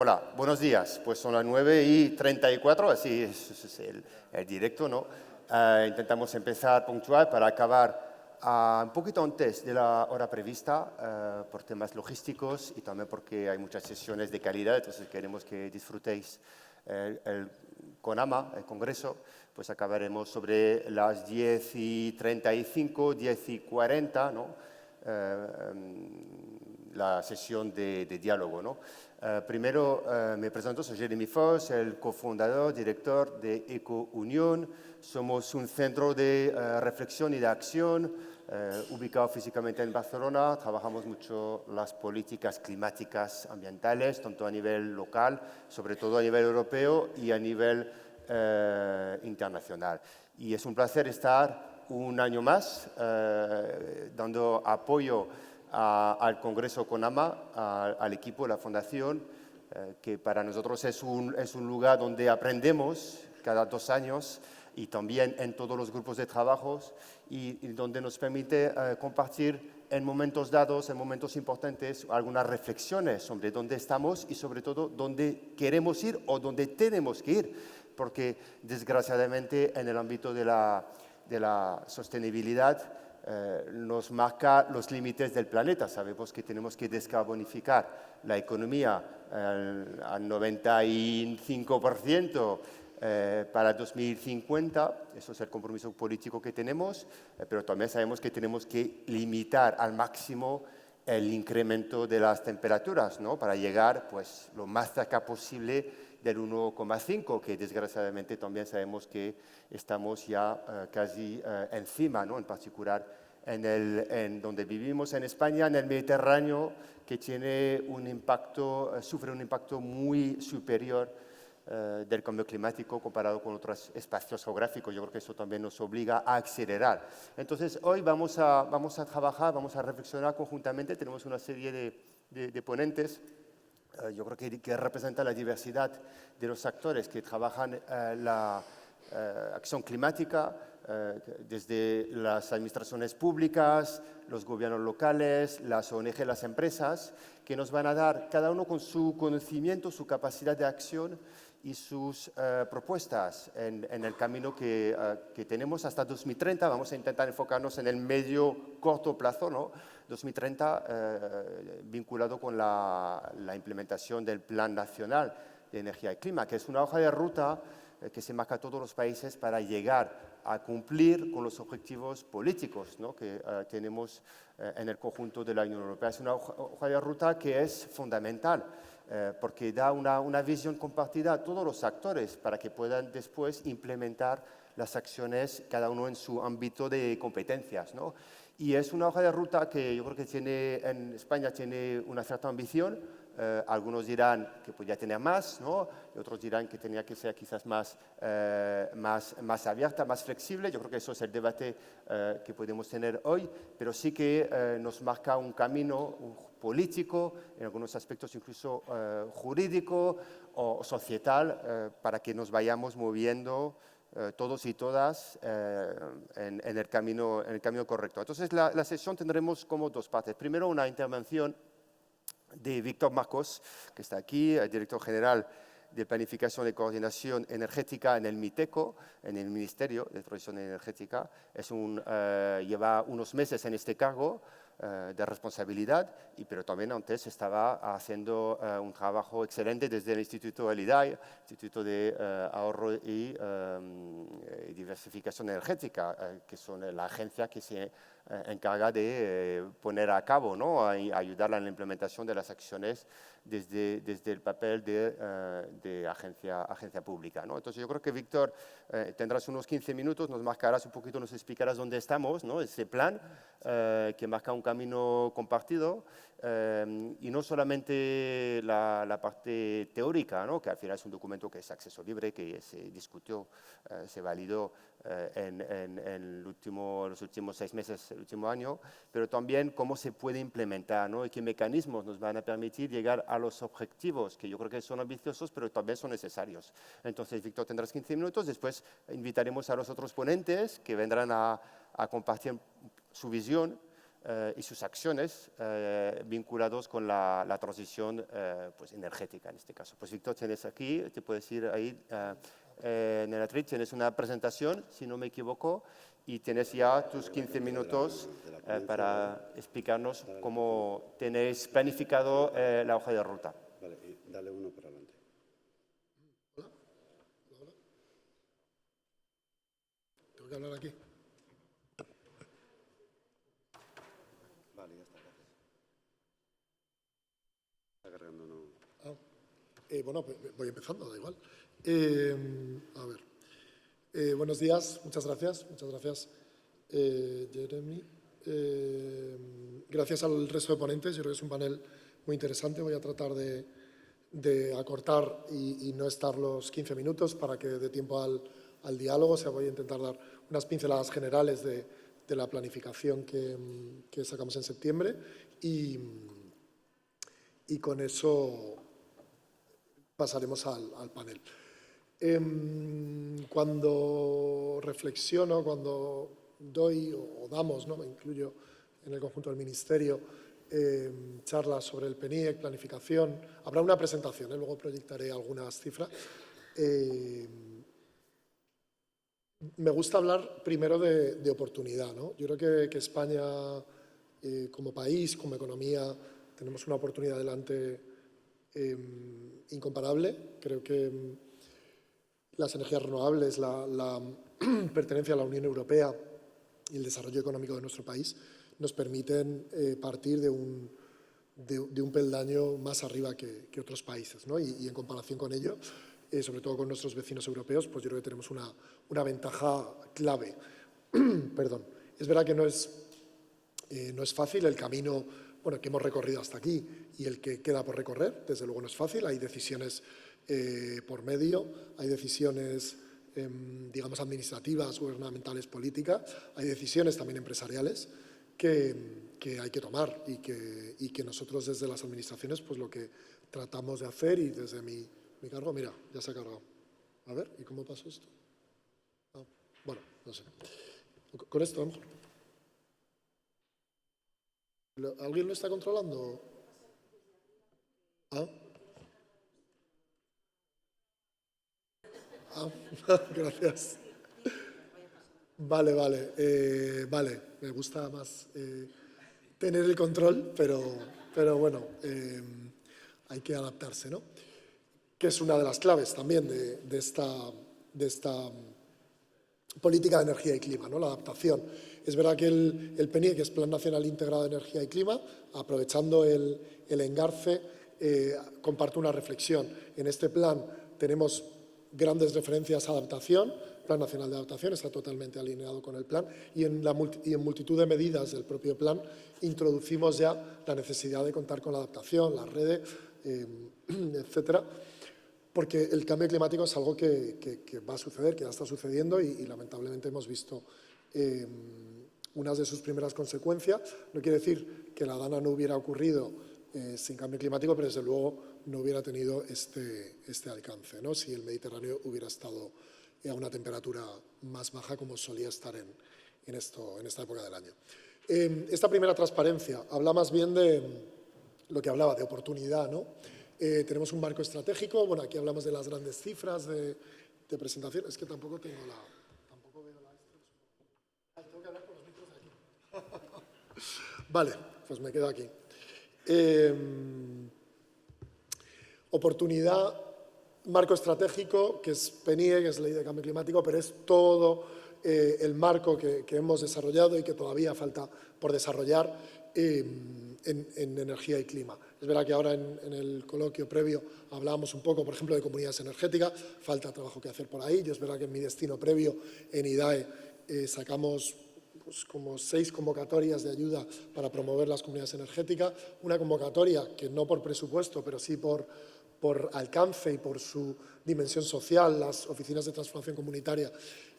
Hola, buenos días. Pues son las 9:34, así es el directo, ¿no? Intentamos empezar puntual para acabar un poquito antes de la hora prevista por temas logísticos y también porque hay muchas sesiones de calidad, entonces queremos que disfrutéis el CONAMA, el Congreso. Pues acabaremos sobre las 10:35, 10:40, ¿no? La sesión de diálogo, ¿no? Primero me presento, soy Jeremy Foss, el cofundador, director de EcoUnión. Somos un centro de reflexión y de acción ubicado físicamente en Barcelona. Trabajamos mucho las políticas climáticas ambientales, tanto a nivel local, sobre todo a nivel europeo y a nivel internacional. Y es un placer estar un año más dando apoyo al Congreso CONAMA, al equipo, la fundación, que para nosotros es un lugar donde aprendemos cada 2 años y también en todos los grupos de trabajo y donde nos permite compartir en momentos dados, en momentos importantes, algunas reflexiones sobre dónde estamos y sobre todo dónde queremos ir o dónde tenemos que ir, porque desgraciadamente en el ámbito de la sostenibilidad nos marca los límites del planeta. Sabemos que tenemos que descarbonificar la economía al 95% para 2050. Eso es el compromiso político que tenemos, pero también sabemos que tenemos que limitar al máximo el incremento de las temperaturas, ¿no? Para llegar pues, lo más cerca posible del 1,5, que desgraciadamente también sabemos que estamos ya casi encima, ¿no? En particular en donde vivimos en España, en el Mediterráneo, que tiene un impacto, sufre un impacto muy superior del cambio climático comparado con otros espacios geográficos. Yo creo que eso también nos obliga a acelerar. Entonces, hoy vamos a trabajar, vamos a reflexionar conjuntamente. Tenemos una serie de ponentes. Yo creo que representa la diversidad de los actores que trabajan la acción climática, desde las administraciones públicas, los gobiernos locales, las ONG, las empresas, que nos van a dar, cada uno con su conocimiento, su capacidad de acción y sus propuestas en el camino que tenemos hasta 2030. Vamos a intentar enfocarnos en el medio corto plazo, ¿no? 2030, vinculado con la implementación del Plan Nacional de Energía y Clima, que es una hoja de ruta que se marca a todos los países para llegar a cumplir con los objetivos políticos, ¿no? Que tenemos en el conjunto de la Unión Europea. Es una hoja de ruta que es fundamental porque da una visión compartida a todos los actores para que puedan después implementar las acciones, cada uno en su ámbito de competencias, ¿no? Y es una hoja de ruta que yo creo que en España tiene una cierta ambición. Algunos dirán que podría tener más, ¿no? Y otros dirán que tenía que ser quizás más abierta, más flexible. Yo creo que eso es el debate que podemos tener hoy, pero sí que nos marca un camino político, en algunos aspectos incluso jurídico o societal, para que nos vayamos moviendo todos y todas en el camino correcto. Entonces, la sesión tendremos como 2 partes. Primero, una intervención de Víctor Marcos, que está aquí, el director general de Planificación y Coordinación Energética en el MITECO, en el Ministerio de Transición Energética. Lleva unos meses en este cargo de responsabilidad, pero también antes estaba haciendo un trabajo excelente desde el Instituto ELIDAE, Instituto de Ahorro y Diversificación Energética, que son la agencia que se encarga de poner a cabo, ¿no? Ayudar en la implementación de las acciones desde el papel de agencia pública, ¿no? Entonces yo creo que Víctor tendrás unos 15 minutos, nos marcarás un poquito, nos explicarás dónde estamos, ¿no? Ese plan que marca un camino compartido y no solamente la parte teórica, ¿no? Que al final es un documento que es acceso libre, que se discutió, se validó en los últimos 6 meses, el último año, pero también cómo se puede implementar, ¿no? Y qué mecanismos nos van a permitir llegar a los objetivos, que yo creo que son ambiciosos, pero también son necesarios. Entonces, Víctor, tendrás 15 minutos, después invitaremos a los otros ponentes que vendrán a compartir su visión y sus acciones vinculados con la transición pues energética en este caso. Pues Víctor, tienes aquí, te puedes ir ahí en el atril, tienes una presentación, si no me equivoco, y tienes ya tus 15 minutos para explicarnos cómo tenéis planificado la hoja de ruta. Vale, y dale uno para adelante. Hola. Tengo que hablar aquí. Vale, ya está, gracias. Está cargando, no. Bueno, pues voy empezando, da igual. A ver. Buenos días, muchas gracias. Muchas gracias, Jeremy. Gracias al resto de ponentes, yo creo que es un panel muy interesante. Voy a tratar de acortar y no estar los 15 minutos para que dé tiempo al diálogo. O sea, voy a intentar dar unas pinceladas generales de la planificación que sacamos en septiembre y con eso pasaremos al panel. Cuando reflexiono, cuando doy o damos, ¿no? Me incluyo en el conjunto del Ministerio, charlas sobre el PNIEC, planificación. Habrá una presentación, luego proyectaré algunas cifras. Me gusta hablar primero de oportunidad, ¿no? Yo creo que España, como país, como economía, tenemos una oportunidad delante incomparable. Creo que las energías renovables, la pertenencia a la Unión Europea y el desarrollo económico de nuestro país nos permiten partir de un peldaño más arriba que otros países, ¿no? Y en comparación con ello, sobre todo con nuestros vecinos europeos, pues yo creo que tenemos una ventaja clave. Perdón. Es verdad que no es fácil el camino, bueno, que hemos recorrido hasta aquí y el que queda por recorrer. Desde luego no es fácil, hay decisiones por medio, hay decisiones, digamos, administrativas, gubernamentales, políticas, hay decisiones también empresariales que hay que tomar y que nosotros desde las administraciones pues lo que tratamos de hacer y desde mi cargo, mira, ya se ha cargado. A ver, ¿y cómo pasó esto? Bueno, no sé. Con esto, a lo mejor. ¿Alguien lo está controlando? Gracias. Vale, vale. Me gusta más tener el control, pero bueno, hay que adaptarse, ¿no? Que es una de las claves también de esta política de energía y clima, ¿no? La adaptación. Es verdad que el PNIEC, que es Plan Nacional Integrado de Energía y Clima, aprovechando el engarce, comparte una reflexión. En este plan tenemos grandes referencias a adaptación. El Plan Nacional de Adaptación está totalmente alineado con el plan y en multitud de medidas del propio plan introducimos ya la necesidad de contar con la adaptación, las redes, etcétera, porque el cambio climático es algo que va a suceder, que ya está sucediendo y lamentablemente hemos visto unas de sus primeras consecuencias. No quiere decir que la DANA no hubiera ocurrido sin cambio climático, pero desde luego no hubiera tenido este alcance, ¿no? Si el Mediterráneo hubiera estado a una temperatura más baja como solía estar en esta época del año. Esta primera transparencia habla más bien de lo que hablaba, de oportunidad, ¿no? Tenemos un marco estratégico. Bueno, aquí hablamos de las grandes cifras de presentación. Es que tampoco veo la... Tengo que hablar con los micros de aquí. Vale, pues me quedo aquí. Oportunidad, marco estratégico, que es PNIEC, que es Ley de Cambio Climático, pero es todo el marco que hemos desarrollado y que todavía falta por desarrollar en energía y clima. Es verdad que ahora en el coloquio previo hablábamos un poco, por ejemplo, de comunidades energéticas, falta trabajo que hacer por ahí. Yo es verdad que en mi destino previo, en IDAE, sacamos pues, como 6 convocatorias de ayuda para promover las comunidades energéticas. Una convocatoria que no por presupuesto, pero sí por alcance y por su dimensión social, las oficinas de transformación comunitaria,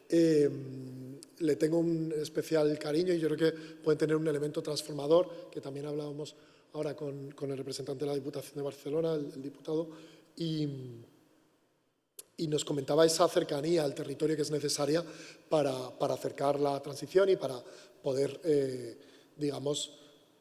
le tengo un especial cariño y yo creo que pueden tener un elemento transformador, que también hablábamos ahora con el representante de la Diputación de Barcelona, el diputado, y nos comentaba esa cercanía al territorio que es necesaria para acercar la transición y para poder digamos,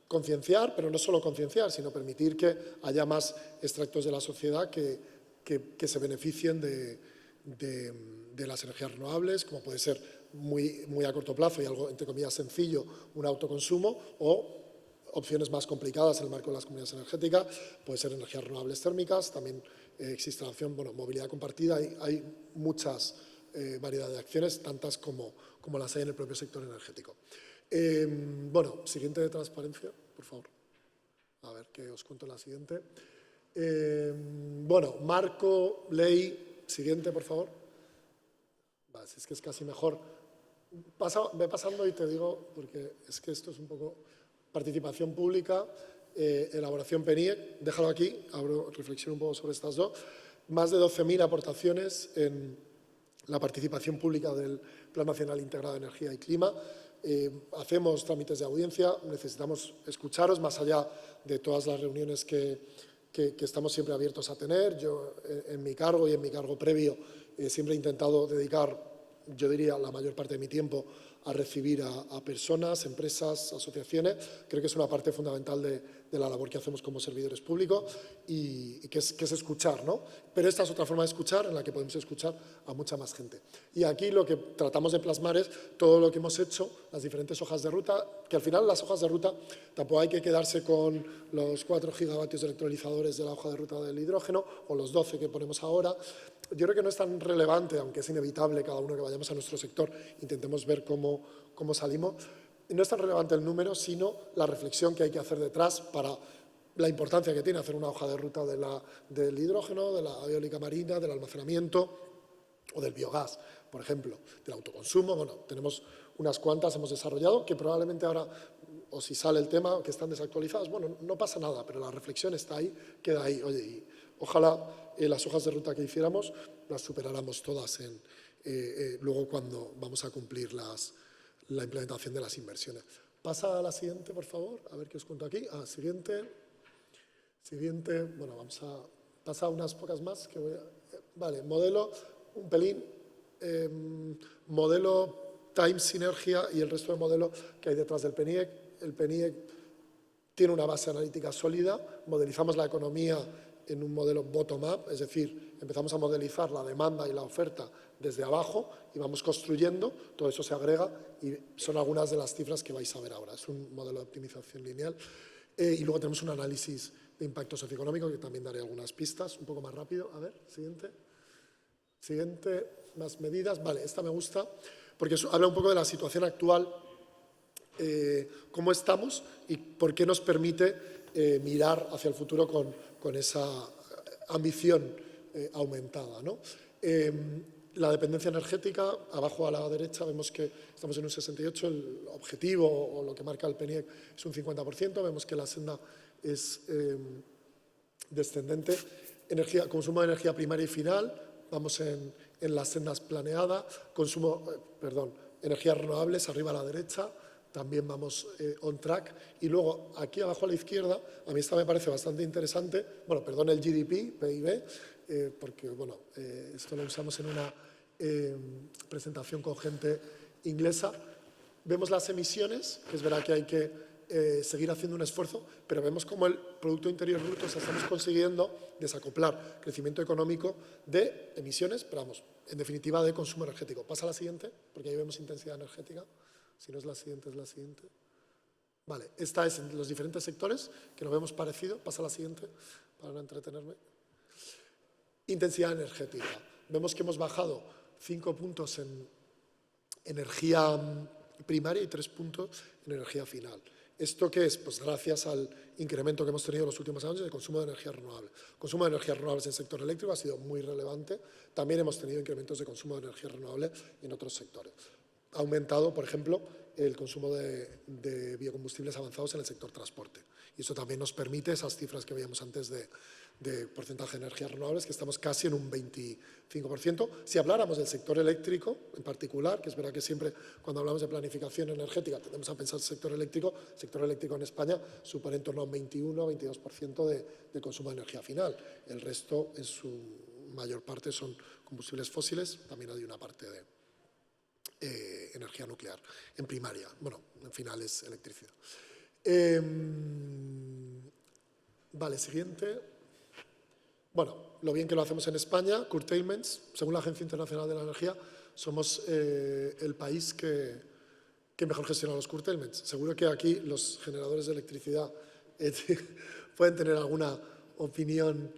concienciar, pero no solo concienciar, sino permitir que haya más extractos de la sociedad que se beneficien de las energías renovables, como puede ser muy a corto plazo y algo, entre comillas, sencillo, un autoconsumo, o opciones más complicadas en el marco de las comunidades energéticas, puede ser energías renovables térmicas, también existe la opción, movilidad compartida, hay muchas variedad de acciones, tantas como las hay en el propio sector energético. Siguiente de transparencia, por favor. A ver, que os cuento la siguiente. Marco, ley, siguiente, por favor. Vale, si es que es casi mejor. Ve pasando y te digo, porque es que esto es un poco participación pública, elaboración PENIEC, déjalo aquí, abro reflexión un poco sobre estas dos. Más de 12.000 aportaciones en la participación pública del Plan Nacional Integrado de Energía y Clima. Hacemos trámites de audiencia, necesitamos escucharos más allá de todas las reuniones que estamos siempre abiertos a tener. Yo, en mi cargo y en mi cargo previo, siempre he intentado dedicar, yo diría, la mayor parte de mi tiempo a recibir a personas, empresas, asociaciones. Creo que es una parte fundamental de la labor que hacemos como servidores públicos y que es escuchar, ¿no? Pero esta es otra forma de escuchar en la que podemos escuchar a mucha más gente. Y aquí lo que tratamos de plasmar es todo lo que hemos hecho, las diferentes hojas de ruta, que al final las hojas de ruta tampoco hay que quedarse con los 4 gigavatios de electrolizadores de la hoja de ruta del hidrógeno o los 12 que ponemos ahora. Yo creo que no es tan relevante, aunque es inevitable cada uno que vayamos a nuestro sector, intentemos ver cómo salimos. No es tan relevante el número, sino la reflexión que hay que hacer detrás para la importancia que tiene hacer una hoja de ruta del hidrógeno, de la eólica marina, del almacenamiento o del biogás, por ejemplo, del autoconsumo. Bueno, tenemos unas cuantas, hemos desarrollado, que probablemente ahora, o si sale el tema, que están desactualizadas, bueno, no pasa nada, pero la reflexión está ahí, queda ahí. Oye, y ojalá las hojas de ruta que hiciéramos las superáramos todas luego cuando vamos a cumplir la implementación de las inversiones. Pasa a la siguiente, por favor, a ver qué os cuento aquí. Siguiente, bueno, vamos a pasar unas pocas más. Vale, modelo, un pelín, modelo Time Sinergia y el resto de modelos que hay detrás del PENIEC. El PENIEC tiene una base analítica sólida, modelizamos la economía en un modelo bottom-up, es decir, empezamos a modelizar la demanda y la oferta desde abajo y vamos construyendo, todo eso se agrega y son algunas de las cifras que vais a ver ahora. Es un modelo de optimización lineal y luego tenemos un análisis de impacto socioeconómico que también daré algunas pistas, un poco más rápido. A ver, siguiente. Siguiente, más medidas. Vale, esta me gusta porque habla un poco de la situación actual, cómo estamos y por qué nos permite mirar hacia el futuro con esa ambición aumentada, ¿no? La dependencia energética, abajo a la derecha vemos que estamos en un 68%, el objetivo o lo que marca el PENIEC es un 50%, vemos que la senda es descendente. Consumo de energía primaria y final, vamos en las sendas planeadas, energías renovables arriba a la derecha, también vamos on track. Y luego, aquí abajo a la izquierda, a mí esta me parece bastante interesante, el GDP, PIB, porque esto lo usamos en una presentación con gente inglesa. Vemos las emisiones, que es verdad que hay que seguir haciendo un esfuerzo, pero vemos cómo el Producto Interior Bruto estamos consiguiendo desacoplar crecimiento económico de emisiones, pero en definitiva de consumo energético. Pasa a la siguiente, porque ahí vemos intensidad energética. Si no es la siguiente, es la siguiente. Vale, esta es en los diferentes sectores, que lo vemos parecido. Pasa a la siguiente, para no entretenerme. Intensidad energética. Vemos que hemos bajado 5 puntos en energía primaria y 3 puntos en energía final. ¿Esto qué es? Pues gracias al incremento que hemos tenido en los últimos años de consumo de energías renovables. El consumo de energías renovables en el sector eléctrico ha sido muy relevante. También hemos tenido incrementos de consumo de energías renovables en otros sectores. Ha aumentado, por ejemplo, el consumo de biocombustibles avanzados en el sector transporte. Y eso también nos permite esas cifras que veíamos antes de porcentaje de energías renovables, que estamos casi en un 25%. Si habláramos del sector eléctrico en particular, que es verdad que siempre cuando hablamos de planificación energética tendemos a pensar el sector eléctrico en España supone en torno a un 21-22% de consumo de energía final. El resto, en su mayor parte, son combustibles fósiles, también hay una parte energía nuclear, en primaria. Bueno, en final es electricidad. Vale, siguiente. Bueno, lo bien que lo hacemos en España, curtailments, según la Agencia Internacional de la Energía, somos el país que mejor gestiona los curtailments. Seguro que aquí los generadores de electricidad pueden tener alguna opinión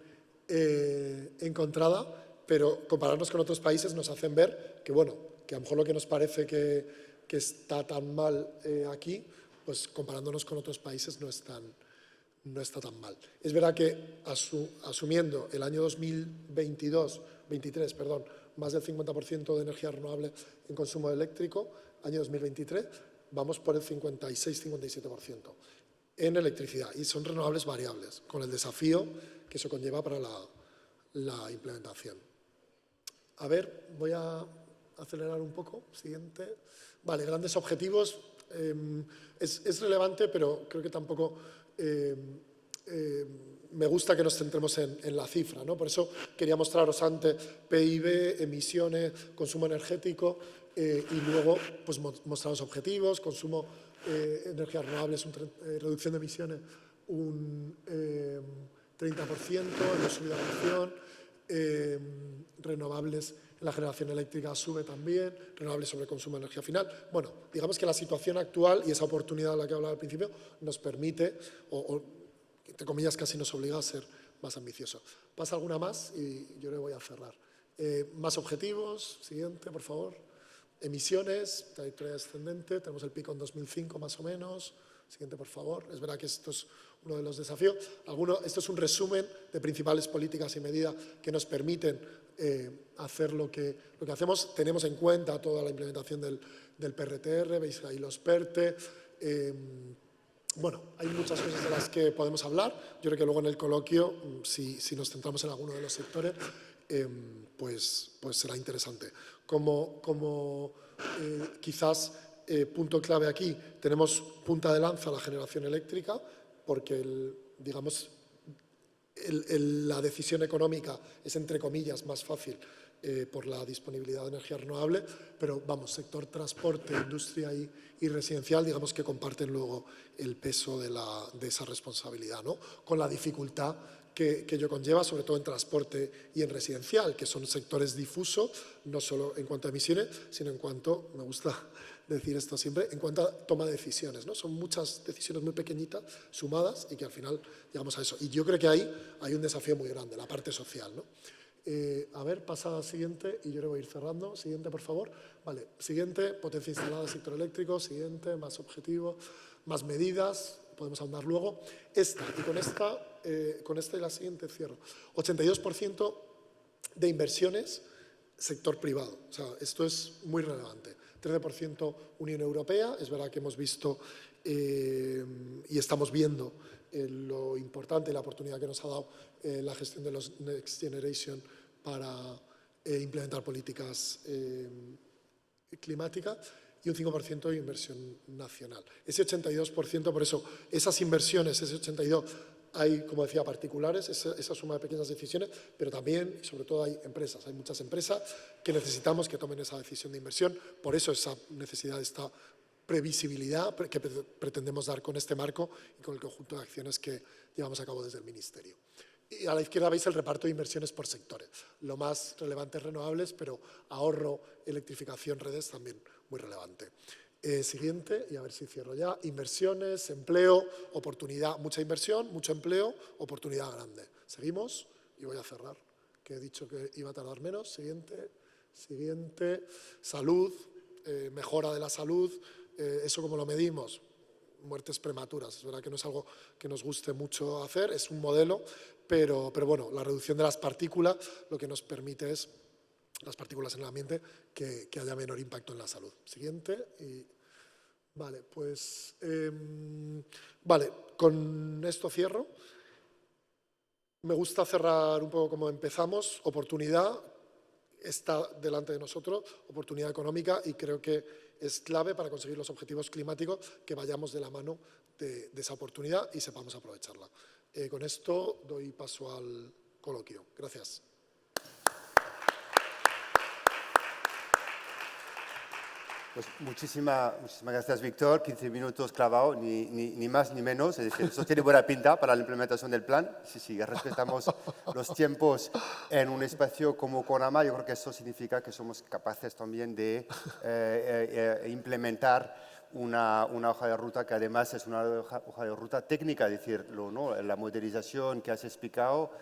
encontrada, pero compararnos con otros países nos hacen ver que, bueno, que a lo mejor lo que nos parece que está tan mal aquí, pues comparándonos con otros países no está tan mal. Es verdad que asumiendo el año 2023, más del 50% de energía renovable en consumo eléctrico, año 2023, vamos por el 56-57% en electricidad, y son renovables variables, con el desafío que eso conlleva para la implementación. A ver, voy a acelerar un poco. Siguiente. Vale, grandes objetivos. Es relevante, pero creo que tampoco me gusta que nos centremos en la cifra, ¿no? Por eso quería mostraros antes PIB, emisiones, consumo energético y luego pues, mostraros objetivos, consumo energías renovables, reducción de emisiones un 30%, hemos subido la reducción, renovables en la generación eléctrica sube también, renovables sobre consumo de energía final. Bueno, digamos que la situación actual y esa oportunidad de la que hablaba al principio nos permite, o entre comillas casi nos obliga a ser más ambicioso. Pasa alguna más y yo le voy a cerrar. Más objetivos, siguiente, por favor. Emisiones, trayectoria descendente, tenemos el pico en 2005 más o menos. Siguiente, por favor. Es verdad que esto es uno de los desafíos. Esto es un resumen de principales políticas y medidas que nos permiten hacer lo que hacemos. Tenemos en cuenta toda la implementación del PRTR, veis ahí los PERTE. Bueno, hay muchas cosas de las que podemos hablar. Yo creo que luego en el coloquio, si nos centramos en alguno de los sectores, pues será interesante. Como quizás punto clave aquí, tenemos punta de lanza la generación eléctrica, porque la decisión económica es, entre comillas, más fácil por la disponibilidad de energía renovable, pero vamos, sector transporte, industria y residencial, digamos que comparten luego el peso de esa responsabilidad, ¿no? Con la dificultad que ello conlleva, sobre todo en transporte y en residencial, que son sectores difusos, no solo en cuanto a emisiones, sino en cuanto, me gusta decir esto siempre, en cuanto a toma de decisiones, ¿no? Son muchas decisiones muy pequeñitas, sumadas, y que al final llegamos a eso. Y yo creo que ahí hay un desafío muy grande, la parte social, ¿no? A ver, pasa al siguiente y yo le voy a ir cerrando. Siguiente, por favor. Vale, siguiente, potencia instalada del sector eléctrico. Siguiente, más objetivos, más medidas. Podemos ahondar luego. Con esta y la siguiente cierro. 82% de inversiones, sector privado. O sea, esto es muy relevante. 13% Unión Europea. Es verdad que hemos visto y estamos viendo lo importante y la oportunidad que nos ha dado la gestión de los Next Generation para implementar políticas climáticas, y un 5% de inversión nacional. Ese 82%, por eso, esas inversiones, ese 82%, hay, como decía, particulares, esa suma de pequeñas decisiones, pero también, y sobre todo, hay empresas. Hay muchas empresas que necesitamos que tomen esa decisión de inversión. Por eso esa necesidad de esta previsibilidad que pretendemos dar con este marco y con el conjunto de acciones que llevamos a cabo desde el Ministerio. Y a la izquierda veis el reparto de inversiones por sectores. Lo más relevante es renovables, pero ahorro, electrificación, redes también muy relevante. Siguiente, y a ver si cierro ya. Inversiones, empleo, oportunidad. Mucha inversión, mucho empleo, oportunidad grande. Seguimos y voy a cerrar, que he dicho que iba a tardar menos. Siguiente. Salud, mejora de la salud. ¿Eso cómo lo medimos? Muertes prematuras. Es verdad que no es algo que nos guste mucho hacer, es un modelo, pero bueno, la reducción de las partículas lo que nos permite es, las partículas en el ambiente, que haya menor impacto en la salud. Siguiente. Vale, pues vale, con esto cierro. Me gusta cerrar un poco como empezamos. Oportunidad está delante de nosotros, oportunidad económica, y creo que es clave para conseguir los objetivos climáticos que vayamos de la mano de esa oportunidad y sepamos aprovecharla. Con esto doy paso al coloquio. Gracias. Pues muchísimas gracias, Víctor. 15 minutos clavado, ni más ni menos. Es decir, eso tiene buena pinta para la implementación del plan. Sí, respetamos los tiempos en un espacio como Conama. Yo creo que eso significa que somos capaces también de implementar una hoja de ruta que además es una hoja de ruta técnica. Es decir, la modelización que has explicado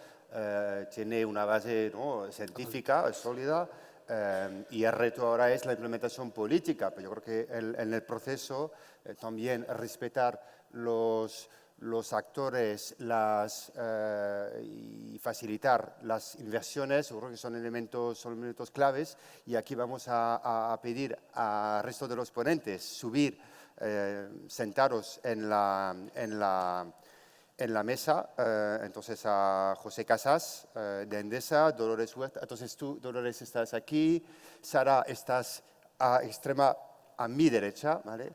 tiene una base científica, sólida. Y el reto ahora es la implementación política, pero yo creo que en el proceso también respetar los actores y facilitar las inversiones, yo creo que son elementos claves, y aquí vamos a pedir al resto de los ponentes subir, sentaros en la mesa, entonces a José Casas de Endesa, Dolores Huerta, entonces tú, Dolores, estás aquí, Sara, estás a mi derecha, ¿vale?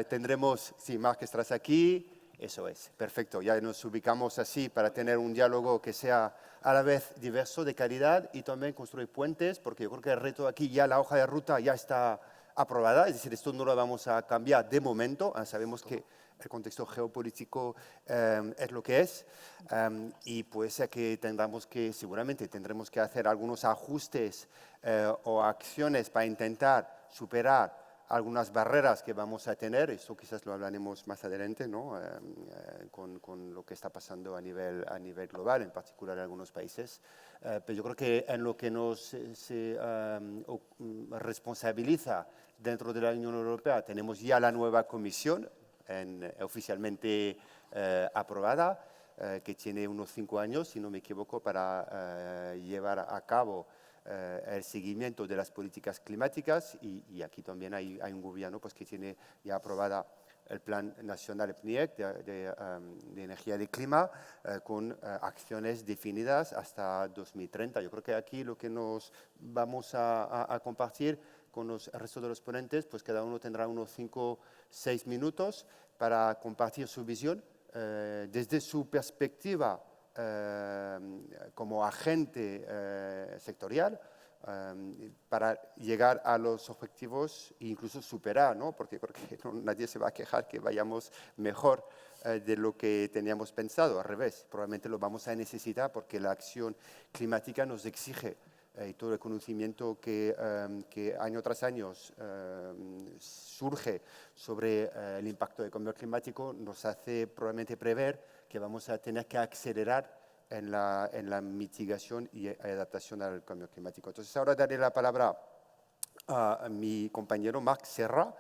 Tendremos, sí, Marc, estás aquí, eso es, perfecto, ya nos ubicamos así para tener un diálogo que sea a la vez diverso, de calidad, y también construir puentes, porque yo creo que el reto aquí, ya la hoja de ruta ya está aprobada, es decir, esto no lo vamos a cambiar de momento, sabemos que el contexto geopolítico es lo que es, y pues que seguramente tendremos que hacer algunos ajustes o acciones para intentar superar algunas barreras que vamos a tener. Esto quizás lo hablaremos más adelante, ¿no? Con lo que está pasando a nivel global, en particular en algunos países. Pero yo creo que en lo que nos responsabiliza dentro de la Unión Europea, tenemos ya la nueva Comisión, oficialmente aprobada, que tiene unos 5 años, si no me equivoco, para llevar a cabo el seguimiento de las políticas climáticas, y aquí también hay un gobierno pues, que tiene ya aprobada el Plan Nacional, el PNIEC, de energía y clima, con acciones definidas hasta 2030. Yo creo que aquí lo que nos vamos a compartir con el resto de los ponentes, pues cada uno tendrá unos 5-6 minutos para compartir su visión desde su perspectiva como agente sectorial, para llegar a los objetivos e incluso superar, ¿no? Porque nadie se va a quejar que vayamos mejor de lo que teníamos pensado. Al revés, probablemente lo vamos a necesitar porque la acción climática nos exige y todo el conocimiento que año tras año surge sobre el impacto del cambio climático nos hace probablemente prever que vamos a tener que acelerar en la mitigación y adaptación al cambio climático. Entonces ahora daré la palabra a mi compañero Marc Serra,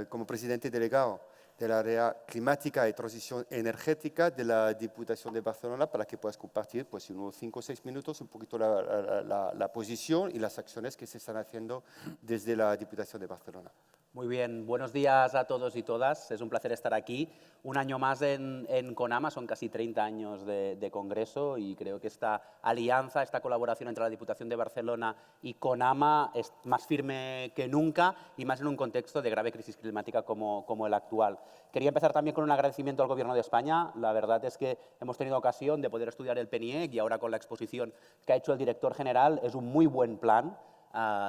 como presidente delegado del área climática y transición energética de la Diputación de Barcelona, para que puedas compartir pues, unos 5 o 6 minutos un poquito la posición y las acciones que se están haciendo desde la Diputación de Barcelona. Muy bien, buenos días a todos y todas. Es un placer estar aquí. Un año más en Conama, son casi 30 años de congreso, y creo que esta alianza, esta colaboración entre la Diputación de Barcelona y Conama es más firme que nunca, y más en un contexto de grave crisis climática como el actual. Quería empezar también con un agradecimiento al Gobierno de España. La verdad es que hemos tenido ocasión de poder estudiar el PNIEC, y ahora con la exposición que ha hecho el director general es un muy buen plan.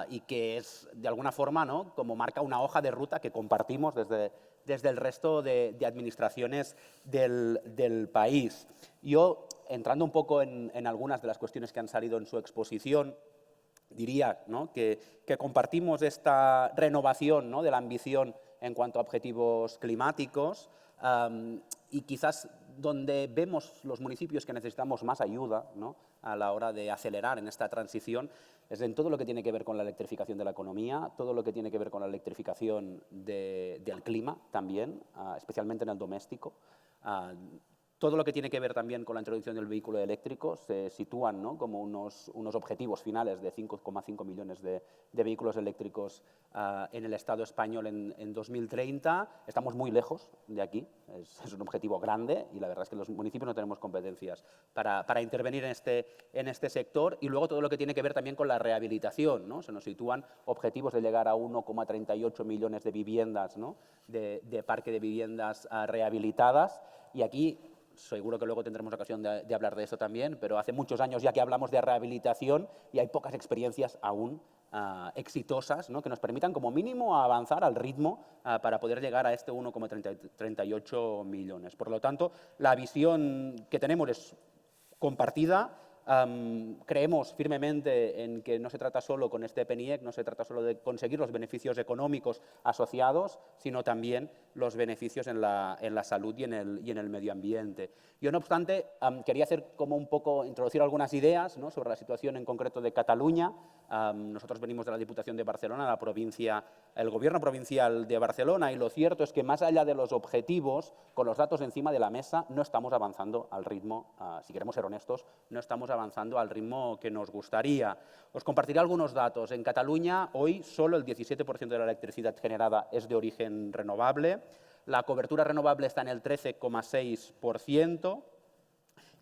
Y que es, de alguna forma, ¿no?, como marca una hoja de ruta que compartimos desde el resto de administraciones del país. Yo, entrando un poco en algunas de las cuestiones que han salido en su exposición, diría, ¿no?, que compartimos esta renovación, ¿no?, de la ambición en cuanto a objetivos climáticos, y quizás donde vemos los municipios que necesitamos más ayuda, ¿no?, a la hora de acelerar en esta transición, es en todo lo que tiene que ver con la electrificación de la economía, todo lo que tiene que ver con la electrificación del clima también, especialmente en el doméstico. Todo lo que tiene que ver también con la introducción del vehículo eléctrico se sitúan, ¿no?, como unos objetivos finales de 5,5 millones de vehículos eléctricos en el Estado español en 2030. Estamos muy lejos de aquí, es un objetivo grande, y la verdad es que los municipios no tenemos competencias para intervenir en este sector. Y luego todo lo que tiene que ver también con la rehabilitación, ¿no? Se nos sitúan objetivos de llegar a 1,38 millones de viviendas, ¿no?, de parque de viviendas rehabilitadas, y aquí seguro que luego tendremos ocasión de hablar de eso también, pero hace muchos años ya que hablamos de rehabilitación y hay pocas experiencias aún exitosas, ¿no?, que nos permitan como mínimo avanzar al ritmo para poder llegar a este 1,38 millones. Por lo tanto, la visión que tenemos es compartida. Creemos firmemente en que no se trata solo con este PNIEC, no se trata solo de conseguir los beneficios económicos asociados, sino también los beneficios en la salud y en el medio ambiente. Yo, no obstante, quería hacer como un poco, introducir algunas ideas, ¿no?, sobre la situación en concreto de Cataluña. Nosotros venimos de la Diputación de Barcelona, la provincia, el Gobierno provincial de Barcelona, y lo cierto es que más allá de los objetivos, con los datos encima de la mesa, no estamos avanzando al ritmo, si queremos ser honestos, no estamos avanzando al ritmo que nos gustaría. Os compartiré algunos datos. En Cataluña, hoy, solo el 17% de la electricidad generada es de origen renovable. La cobertura renovable está en el 13,6%.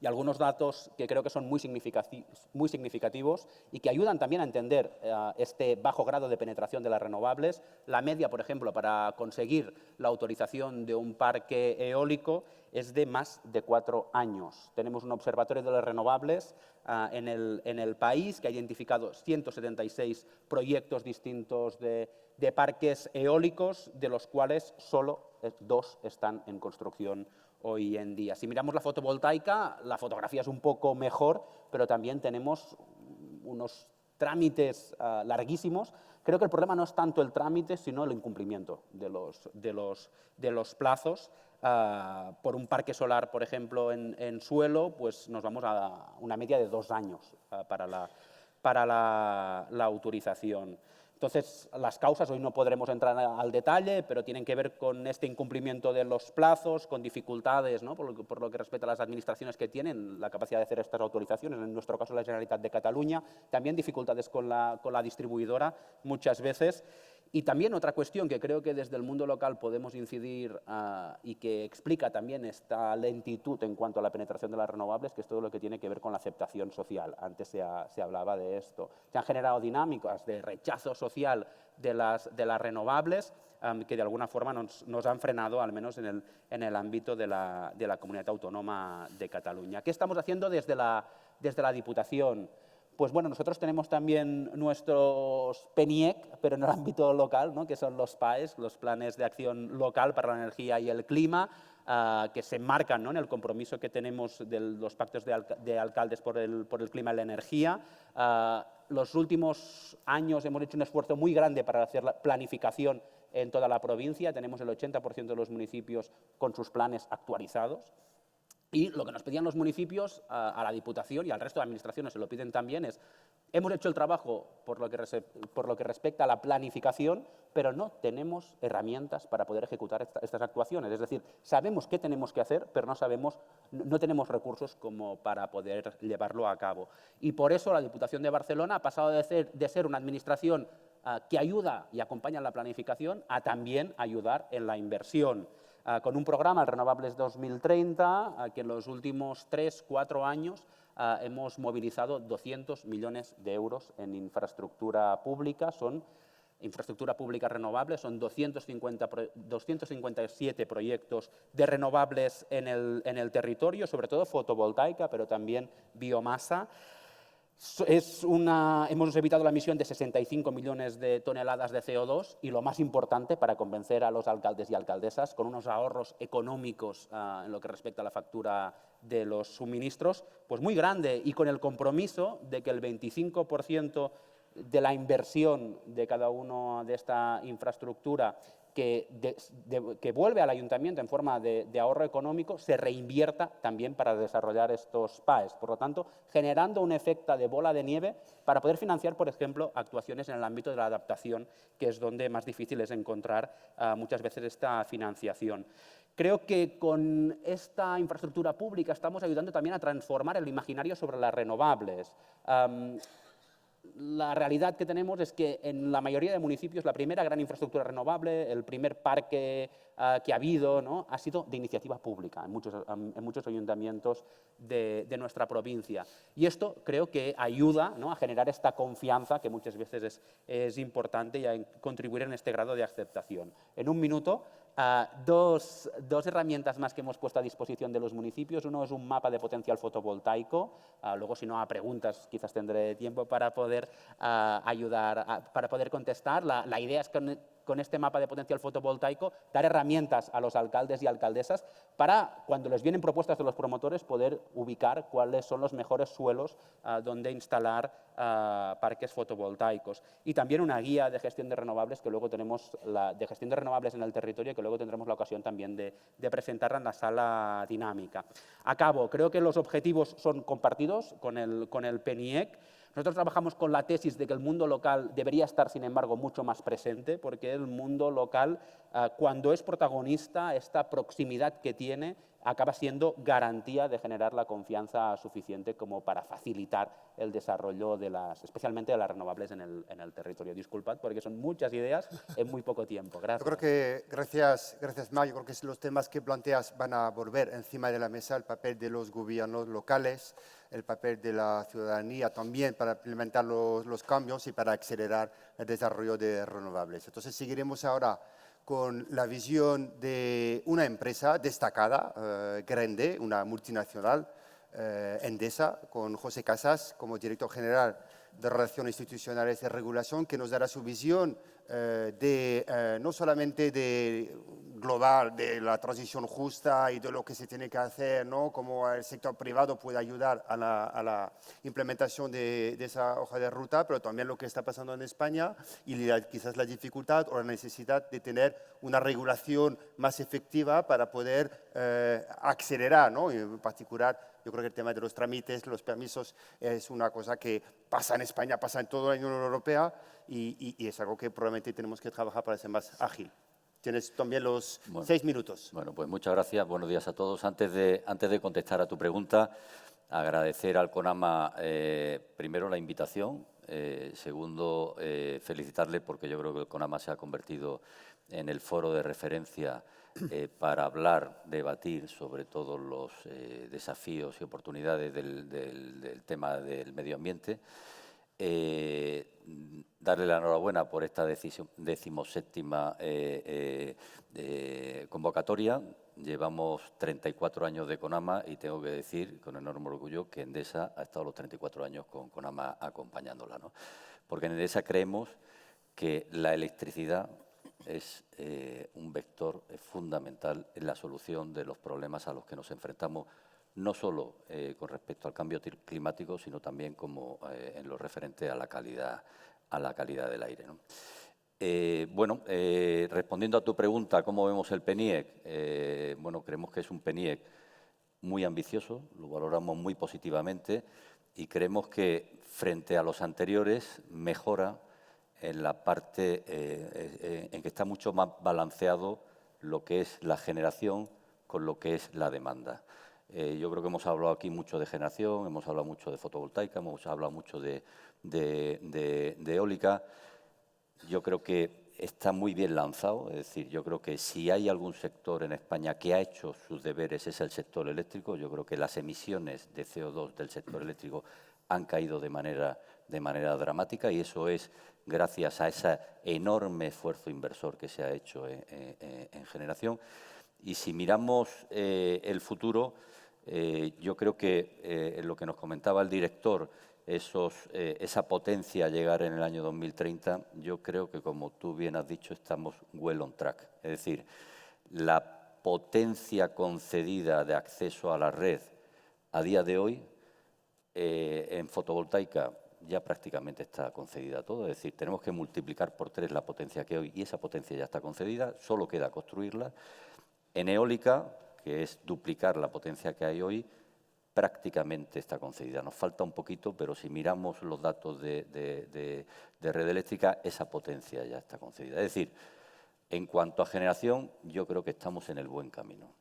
Y algunos datos que creo que son muy significativos y que ayudan también a entender este bajo grado de penetración de las renovables. La media, por ejemplo, para conseguir la autorización de un parque eólico es de más de 4 años. Tenemos un observatorio de las renovables en el país que ha identificado 176 proyectos distintos de parques eólicos, de los cuales solo 2 están en construcción hoy en día. Si miramos la fotovoltaica, la fotografía es un poco mejor, pero también tenemos unos trámites larguísimos. Creo que el problema no es tanto el trámite, sino el incumplimiento de los plazos. Por un parque solar, por ejemplo, en suelo, pues nos vamos a una media de 2 años para la autorización. Entonces, las causas, hoy no podremos entrar al detalle, pero tienen que ver con este incumplimiento de los plazos, con dificultades, ¿no?, por lo que respecta a las administraciones que tienen la capacidad de hacer estas autorizaciones, en nuestro caso la Generalitat de Cataluña, también dificultades con la distribuidora muchas veces. Y también otra cuestión que creo que desde el mundo local podemos incidir y que explica también esta lentitud en cuanto a la penetración de las renovables, que es todo lo que tiene que ver con la aceptación social. Antes se hablaba de esto. Se han generado dinámicas de rechazo social de las renovables que de alguna forma nos han frenado, al menos en el ámbito de la Comunidad Autónoma de Cataluña. ¿Qué estamos haciendo desde la Diputación? Pues bueno, nosotros tenemos también nuestros PNIEC, pero en el ámbito local, ¿no?, que son los PAEs, los Planes de Acción Local para la Energía y el Clima, que se enmarcan, ¿no?, en el compromiso que tenemos de los pactos de alcaldes por el clima y la energía. Los últimos años hemos hecho un esfuerzo muy grande para hacer la planificación en toda la provincia. Tenemos el 80% de los municipios con sus planes actualizados. Y lo que nos pedían los municipios a la Diputación y al resto de administraciones se lo piden también es: hemos hecho el trabajo por lo que respecta a la planificación, pero no tenemos herramientas para poder ejecutar estas actuaciones. Es decir, sabemos qué tenemos que hacer, pero no tenemos recursos como para poder llevarlo a cabo. Y por eso la Diputación de Barcelona ha pasado de ser una administración que ayuda y acompaña en la planificación a también ayudar en la inversión. Con un programa, el Renovables 2030, que en los últimos 3-4 años hemos movilizado 200 millones de euros en infraestructura pública. Son infraestructura pública renovable, son 257 proyectos de renovables en el territorio, sobre todo fotovoltaica, pero también biomasa. Hemos evitado la emisión de 65 millones de toneladas de CO2 y, lo más importante, para convencer a los alcaldes y alcaldesas, con unos ahorros económicos en lo que respecta a la factura de los suministros, pues muy grande, y con el compromiso de que el 25% de la inversión de cada uno de esta infraestructura que vuelve al ayuntamiento en forma de ahorro económico se reinvierta también para desarrollar estos PAEs. Por lo tanto, generando un efecto de bola de nieve para poder financiar, por ejemplo, actuaciones en el ámbito de la adaptación, que es donde más difícil es encontrar muchas veces esta financiación. Creo que con esta infraestructura pública estamos ayudando también a transformar el imaginario sobre las renovables. La realidad que tenemos es que en la mayoría de municipios la primera gran infraestructura renovable, el primer parque que ha habido, ¿no?, ha sido de iniciativa pública en muchos ayuntamientos de nuestra provincia. Y esto creo que ayuda, ¿no?, a generar esta confianza que muchas veces es importante y a contribuir en este grado de aceptación. En un minuto Dos herramientas más que hemos puesto a disposición de los municipios. Uno es un mapa de potencial fotovoltaico. Luego, si no, a preguntas quizás tendré tiempo para poder ayudar, para poder contestar. La idea es que con este mapa de potencial fotovoltaico dar herramientas a los alcaldes y alcaldesas para, cuando les vienen propuestas de los promotores, poder ubicar cuáles son los mejores suelos donde instalar parques fotovoltaicos. Y también una guía de gestión de renovables que luego tenemos, de gestión de renovables en el territorio, que luego tendremos la ocasión también de presentarla en la sala dinámica. Acabo, creo que los objetivos son compartidos con el PNIEC. Nosotros trabajamos con la tesis de que el mundo local debería estar, sin embargo, mucho más presente, porque el mundo local, cuando es protagonista, esta proximidad que tiene, acaba siendo garantía de generar la confianza suficiente como para facilitar el desarrollo especialmente de las renovables en el territorio. Disculpad, porque son muchas ideas en muy poco tiempo. Gracias. Yo creo que, gracias Mar, yo creo que los temas que planteas van a volver encima de la mesa, el papel de los gobiernos locales, el papel de la ciudadanía también para implementar los cambios y para acelerar el desarrollo de renovables. Entonces seguiremos ahora con la visión de una empresa destacada, grande, una multinacional, Endesa, con José Casas como director general de Relaciones Institucionales y Regulación, que nos dará su visión no solamente de global, de la transición justa y de lo que se tiene que hacer, ¿no? Cómo el sector privado puede ayudar a la implementación de esa hoja de ruta, pero también lo que está pasando en España y quizás la dificultad o la necesidad de tener una regulación más efectiva para poder acelerar, ¿no? En particular, yo creo que el tema de los trámites, los permisos, es una cosa que pasa en España, pasa en toda la Unión Europea y es algo que probablemente tenemos que trabajar para ser más ágil. Tienes también los 6 minutos. Bueno, pues muchas gracias. Buenos días a todos. Antes de contestar a tu pregunta, agradecer al CONAMA primero la invitación, segundo felicitarle porque yo creo que el CONAMA se ha convertido en el foro de referencia para hablar, debatir sobre todos los desafíos y oportunidades del tema del medio ambiente. Darle la enhorabuena por esta 17ª convocatoria. Llevamos 34 años de CONAMA y tengo que decir con enorme orgullo que Endesa ha estado los 34 años con CONAMA acompañándola, ¿no? Porque en Endesa creemos que la electricidad es un vector fundamental en la solución de los problemas a los que nos enfrentamos, no solo con respecto al cambio climático, sino también como en lo referente a la calidad del aire, ¿no? Respondiendo a tu pregunta, ¿cómo vemos el PNIEC? Bueno, creemos que es un PNIEC muy ambicioso, lo valoramos muy positivamente y creemos que frente a los anteriores mejora en la parte en que está mucho más balanceado lo que es la generación con lo que es la demanda. Yo creo que hemos hablado aquí mucho de generación, hemos hablado mucho de fotovoltaica, hemos hablado mucho de eólica. Yo creo que está muy bien lanzado, es decir, yo creo que si hay algún sector en España que ha hecho sus deberes es el sector eléctrico. Yo creo que las emisiones de CO2 del sector eléctrico han caído de manera dramática y eso es gracias a ese enorme esfuerzo inversor que se ha hecho en generación. Y si miramos el futuro, yo creo que lo que nos comentaba el director, esa potencia a llegar en el año 2030, yo creo que, como tú bien has dicho, estamos well on track. Es decir, la potencia concedida de acceso a la red a día de hoy, en fotovoltaica ya prácticamente está concedida todo. Es decir, tenemos que multiplicar por 3 la potencia que hay y esa potencia ya está concedida, solo queda construirla. En eólica, que es duplicar la potencia que hay hoy, prácticamente está concedida. Nos falta un poquito, pero si miramos los datos de red eléctrica, esa potencia ya está concedida. Es decir, en cuanto a generación, yo creo que estamos en el buen camino.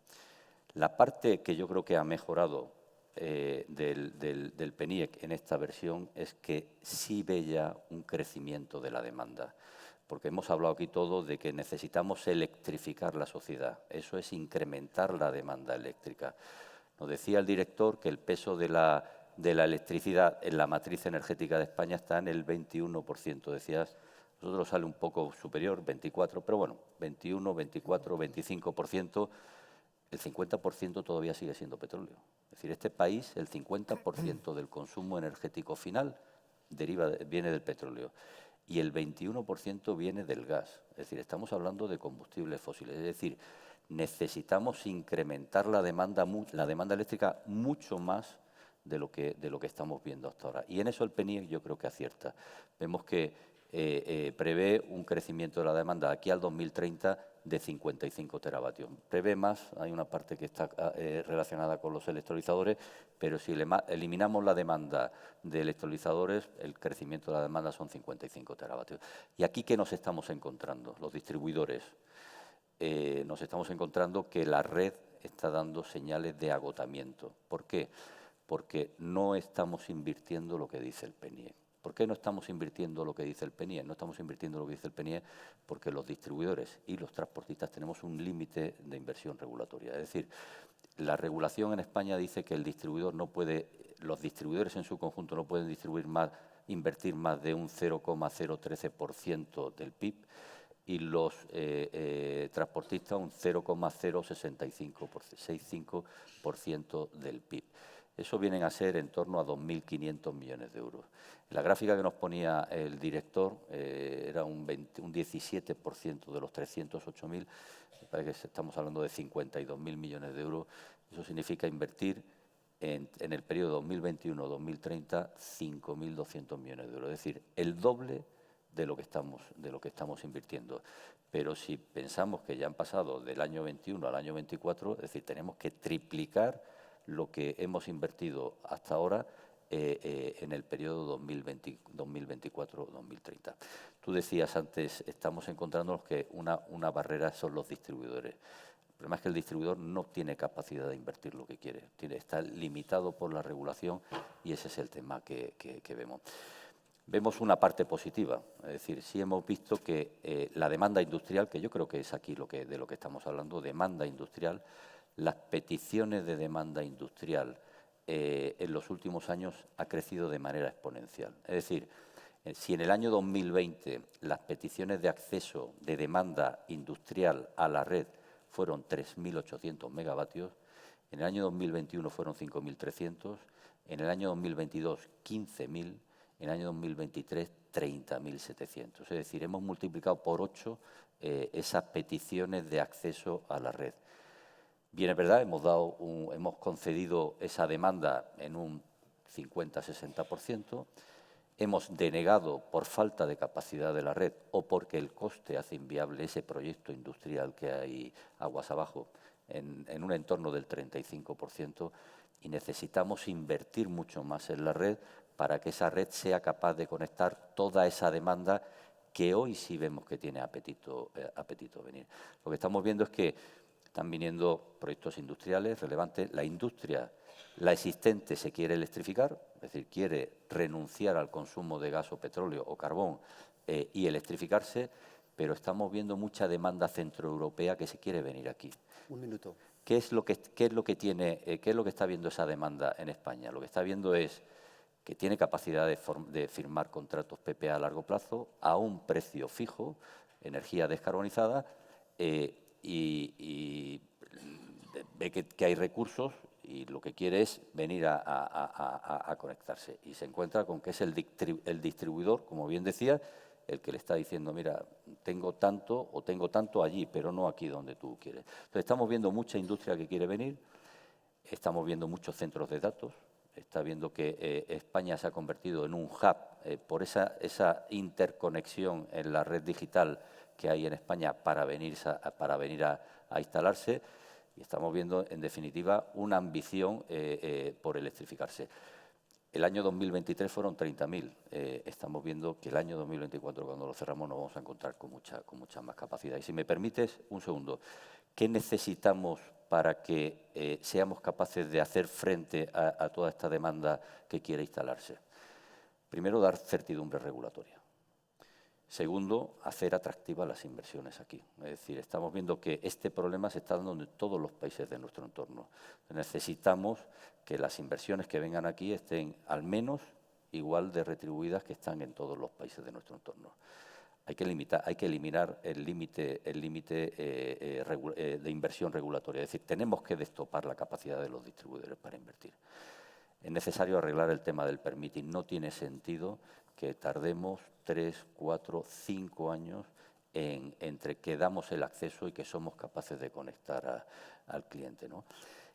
La parte que yo creo que ha mejorado del PNIEC en esta versión es que sí ve ya un crecimiento de la demanda. Porque hemos hablado aquí todos de que necesitamos electrificar la sociedad. Eso es incrementar la demanda eléctrica. Nos decía el director que el peso de la electricidad en la matriz energética de España está en el 21%. Decías, Nosotros sale un poco superior, 24, pero bueno, 21, 24, 25%. El 50% todavía sigue siendo petróleo. Es decir, este país, el 50% del consumo energético final viene del petróleo y el 21% viene del gas. Es decir, estamos hablando de combustibles fósiles. Es decir, necesitamos incrementar la demanda eléctrica mucho más de lo que estamos viendo hasta ahora. Y en eso el PNIEC yo creo que acierta. Vemos que prevé un crecimiento de la demanda aquí al 2030 de 55 teravatios. Prevé más, hay una parte que está relacionada con los electrolizadores, pero si eliminamos la demanda de electrolizadores, el crecimiento de la demanda son 55 teravatios. ¿Y aquí qué nos estamos encontrando? Los distribuidores. Nos estamos encontrando que la red está dando señales de agotamiento. ¿Por qué? Porque no estamos invirtiendo lo que dice el PNIEC. ¿Por qué no estamos invirtiendo lo que dice el PNIEC? No estamos invirtiendo lo que dice el PNIEC porque los distribuidores y los transportistas tenemos un límite de inversión regulatoria. Es decir, la regulación en España dice que el distribuidor no puede, los distribuidores en su conjunto no pueden invertir más de un 0,013% del PIB y los transportistas un 0,065% del PIB. Eso vienen a ser en torno a 2.500 millones de euros. La gráfica que nos ponía el director era un 17% de los 308.000, me parece que estamos hablando de 52.000 millones de euros. Eso significa invertir en el periodo 2021-2030 5.200 millones de euros, es decir, el doble de lo que estamos invirtiendo. Pero si pensamos que ya han pasado del año 21 al año 24, es decir, tenemos que triplicar lo que hemos invertido hasta ahora en el periodo 2024-2030. Tú decías antes, estamos encontrándonos que una barrera son los distribuidores. El problema es que el distribuidor no tiene capacidad de invertir lo que quiere, está limitado por la regulación y ese es el tema que vemos. Vemos una parte positiva, es decir, sí hemos visto que la demanda industrial, que yo creo que es aquí de lo que estamos hablando, demanda industrial, las peticiones de demanda industrial en los últimos años ha crecido de manera exponencial. Es decir, si en el año 2020 las peticiones de acceso de demanda industrial a la red fueron 3.800 megavatios, en el año 2021 fueron 5.300, en el año 2022 15.000, en el año 2023 30.700. Es decir, hemos multiplicado por 8 esas peticiones de acceso a la red. Bien, es verdad, hemos concedido esa demanda en un 50-60%, hemos denegado por falta de capacidad de la red o porque el coste hace inviable ese proyecto industrial que hay aguas abajo en un entorno del 35% y necesitamos invertir mucho más en la red para que esa red sea capaz de conectar toda esa demanda que hoy sí vemos que tiene apetito venir. Lo que estamos viendo es que están viniendo proyectos industriales relevantes. La industria, la existente, se quiere electrificar, es decir, quiere renunciar al consumo de gas o petróleo o carbón y electrificarse, pero estamos viendo mucha demanda centroeuropea que se quiere venir aquí. Un minuto. ¿Qué es lo que está viendo esa demanda en España? Lo que está viendo es que tiene capacidad de firmar contratos PPA a largo plazo a un precio fijo, energía descarbonizada, y ve que hay recursos y lo que quiere es venir a conectarse. Y se encuentra con que es el distribuidor, como bien decía, el que le está diciendo, mira, tengo tanto allí, pero no aquí donde tú quieres. Entonces estamos viendo mucha industria que quiere venir, estamos viendo muchos centros de datos, está viendo que España se ha convertido en un hub por esa interconexión en la red digital que hay en España para venir a instalarse, y estamos viendo, en definitiva, una ambición por electrificarse. El año 2023 fueron 30.000. Estamos viendo que el año 2024, cuando lo cerramos, nos vamos a encontrar con mucha más capacidad. Y si me permites, un segundo, ¿qué necesitamos para que seamos capaces de hacer frente a toda esta demanda que quiere instalarse? Primero, dar certidumbre regulatoria. Segundo, hacer atractivas las inversiones aquí. Es decir, estamos viendo que este problema se está dando en todos los países de nuestro entorno. Necesitamos que las inversiones que vengan aquí estén al menos igual de retribuidas que están en todos los países de nuestro entorno. hay que eliminar el límite de inversión regulatoria. Es decir, tenemos que destopar la capacidad de los distribuidores para invertir. Es necesario arreglar el tema del permitting. No tiene sentido que tardemos 3, 4, 5 años entre que damos el acceso y que somos capaces de conectar al cliente, ¿no?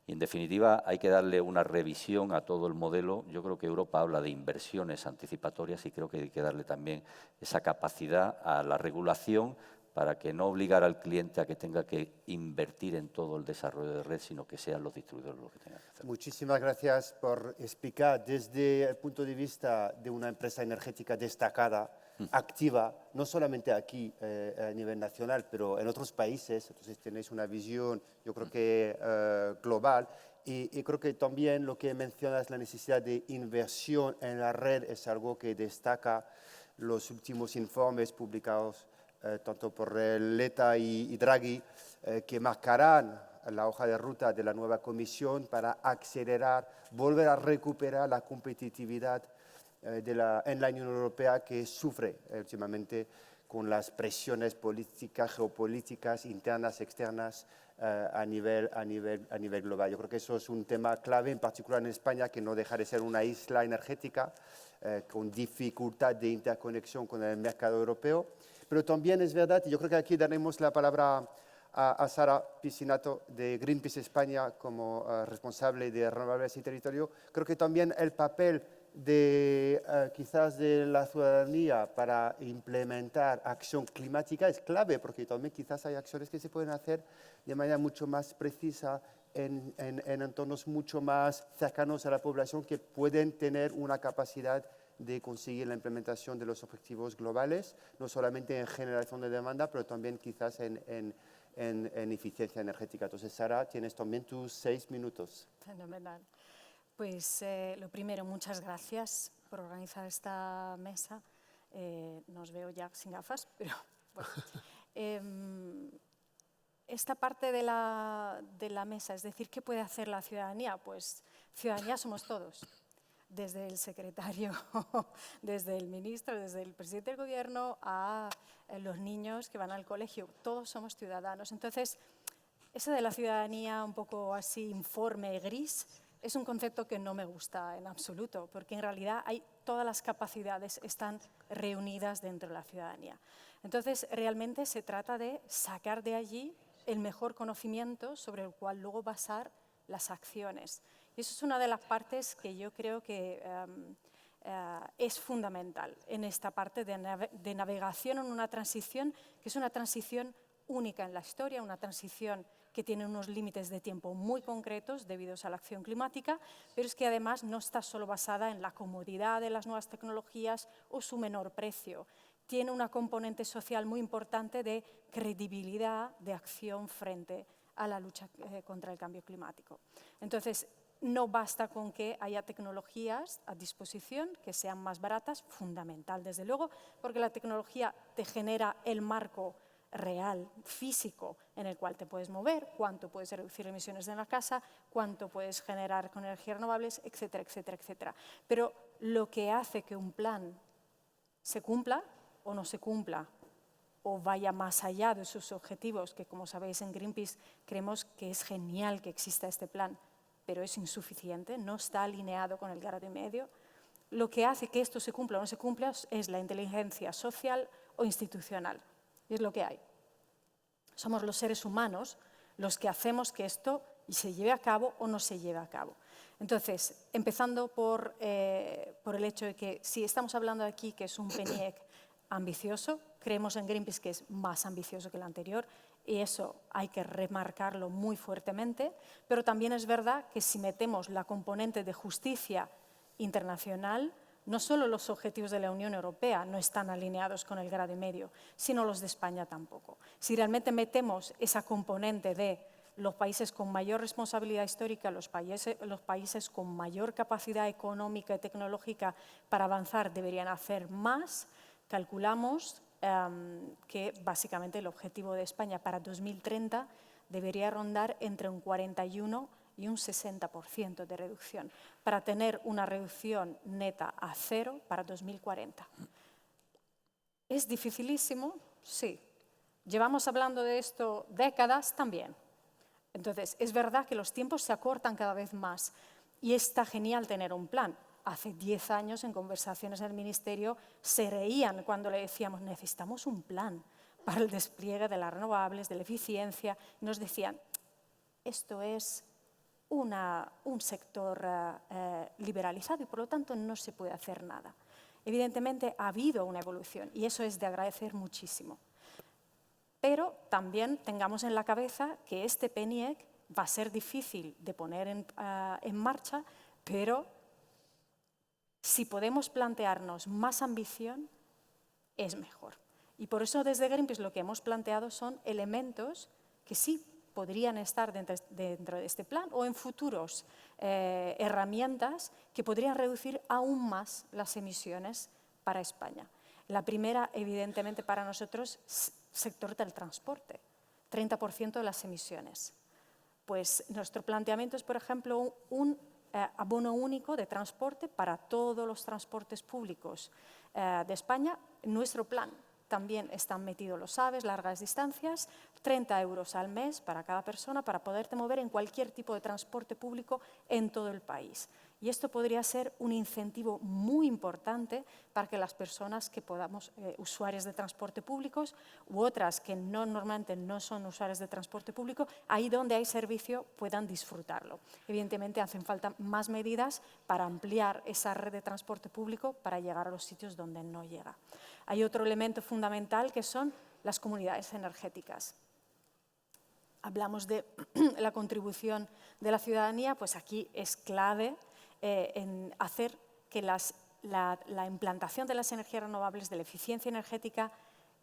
Y, en definitiva, hay que darle una revisión a todo el modelo. Yo creo que Europa habla de inversiones anticipatorias y creo que hay que darle también esa capacidad a la regulación para que no obligar al cliente a que tenga que invertir en todo el desarrollo de red, sino que sean los distribuidores los que tengan que hacerlo. Muchísimas gracias por explicar desde el punto de vista de una empresa energética destacada, activa, no solamente aquí a nivel nacional, pero en otros países. Entonces tenéis una visión, yo creo que global. Y creo que también lo que mencionas, la necesidad de inversión en la red, es algo que destaca los últimos informes publicados tanto por Letta y Draghi, que marcarán la hoja de ruta de la nueva Comisión para acelerar, volver a recuperar la competitividad en la Unión Europea, que sufre últimamente con las presiones políticas, geopolíticas, internas, externas, a nivel global. Yo creo que eso es un tema clave, en particular en España, que no deja de ser una isla energética con dificultad de interconexión con el mercado europeo. Pero también es verdad, y yo creo que aquí daremos la palabra a Sara Piscinato de Greenpeace España como responsable de Renovables y Territorio. Creo que también el papel de quizás de la ciudadanía para implementar acción climática es clave, porque también quizás hay acciones que se pueden hacer de manera mucho más precisa en entornos mucho más cercanos a la población, que pueden tener una capacidad de conseguir la implementación de los objetivos globales, no solamente en generación de demanda, pero también quizás en eficiencia energética. Entonces, Sara, tienes también tus 6 minutos. Fenomenal. Pues lo primero, muchas gracias por organizar esta mesa. No os veo ya sin gafas, pero bueno. Esta parte de la mesa, es decir, ¿qué puede hacer la ciudadanía? Pues ciudadanía somos todos. Desde el secretario, desde el ministro, desde el presidente del gobierno, a los niños que van al colegio. Todos somos ciudadanos. Entonces, eso de la ciudadanía un poco así informe, gris, es un concepto que no me gusta en absoluto, porque en realidad todas las capacidades están reunidas dentro de la ciudadanía. Entonces, realmente se trata de sacar de allí el mejor conocimiento sobre el cual luego basar las acciones. Y eso es una de las partes que yo creo que es fundamental en esta parte de navegación en una transición, que es una transición única en la historia, una transición que tiene unos límites de tiempo muy concretos debido a la acción climática, pero es que además no está solo basada en la comodidad de las nuevas tecnologías o su menor precio. Tiene una componente social muy importante de credibilidad de acción frente a la lucha contra el cambio climático. Entonces, no basta con que haya tecnologías a disposición que sean más baratas, fundamental desde luego, porque la tecnología te genera el marco real, físico, en el cual te puedes mover, cuánto puedes reducir emisiones de la casa, cuánto puedes generar con energías renovables, etcétera, etcétera, etcétera. Pero lo que hace que un plan se cumpla o no se cumpla, o vaya más allá de sus objetivos, que como sabéis en Greenpeace creemos que es genial que exista este plan, pero es insuficiente, no está alineado con el 1,5 grados. Lo que hace que esto se cumpla o no se cumpla es la inteligencia social o institucional. Y es lo que hay. Somos los seres humanos los que hacemos que esto se lleve a cabo o no se lleve a cabo. Entonces, empezando por el hecho de que si estamos hablando aquí que es un PNIEC ambicioso, creemos en Greenpeace que es más ambicioso que el anterior, y eso hay que remarcarlo muy fuertemente, pero también es verdad que si metemos la componente de justicia internacional, no solo los objetivos de la Unión Europea no están alineados con el 1,5 grados, sino los de España tampoco. Si realmente metemos esa componente de los países con mayor responsabilidad histórica, los países con mayor capacidad económica y tecnológica para avanzar deberían hacer más, calculamos que básicamente el objetivo de España para 2030 debería rondar entre un 41 y un 60% de reducción, para tener una reducción neta a 0 para 2040. ¿Es dificilísimo? Sí. ¿Llevamos hablando de esto décadas? También. Entonces, es verdad que los tiempos se acortan cada vez más y está genial tener un plan. Hace 10 años en conversaciones en el Ministerio se reían cuando le decíamos necesitamos un plan para el despliegue de las renovables, de la eficiencia. Nos decían, esto es un sector liberalizado y por lo tanto no se puede hacer nada. Evidentemente ha habido una evolución y eso es de agradecer muchísimo. Pero también tengamos en la cabeza que este PNIEC va a ser difícil de poner en marcha, pero si podemos plantearnos más ambición, es mejor. Y por eso desde Greenpeace lo que hemos planteado son elementos que sí podrían estar dentro de este plan o en futuros herramientas que podrían reducir aún más las emisiones para España. La primera, evidentemente, para nosotros, sector del transporte, 30% de las emisiones. Pues nuestro planteamiento es, por ejemplo, un abono único de transporte para todos los transportes públicos de España. En nuestro plan también están metidos, lo sabes, largas distancias, 30 euros al mes para cada persona para poderte mover en cualquier tipo de transporte público en todo el país. Y esto podría ser un incentivo muy importante para que las personas que podamos, usuarios de transporte públicos u otras que normalmente no son usuarios de transporte público, ahí donde hay servicio puedan disfrutarlo. Evidentemente hacen falta más medidas para ampliar esa red de transporte público para llegar a los sitios donde no llega. Hay otro elemento fundamental que son las comunidades energéticas. Hablamos de la contribución de la ciudadanía, pues aquí es clave en hacer que la implantación de las energías renovables, de la eficiencia energética,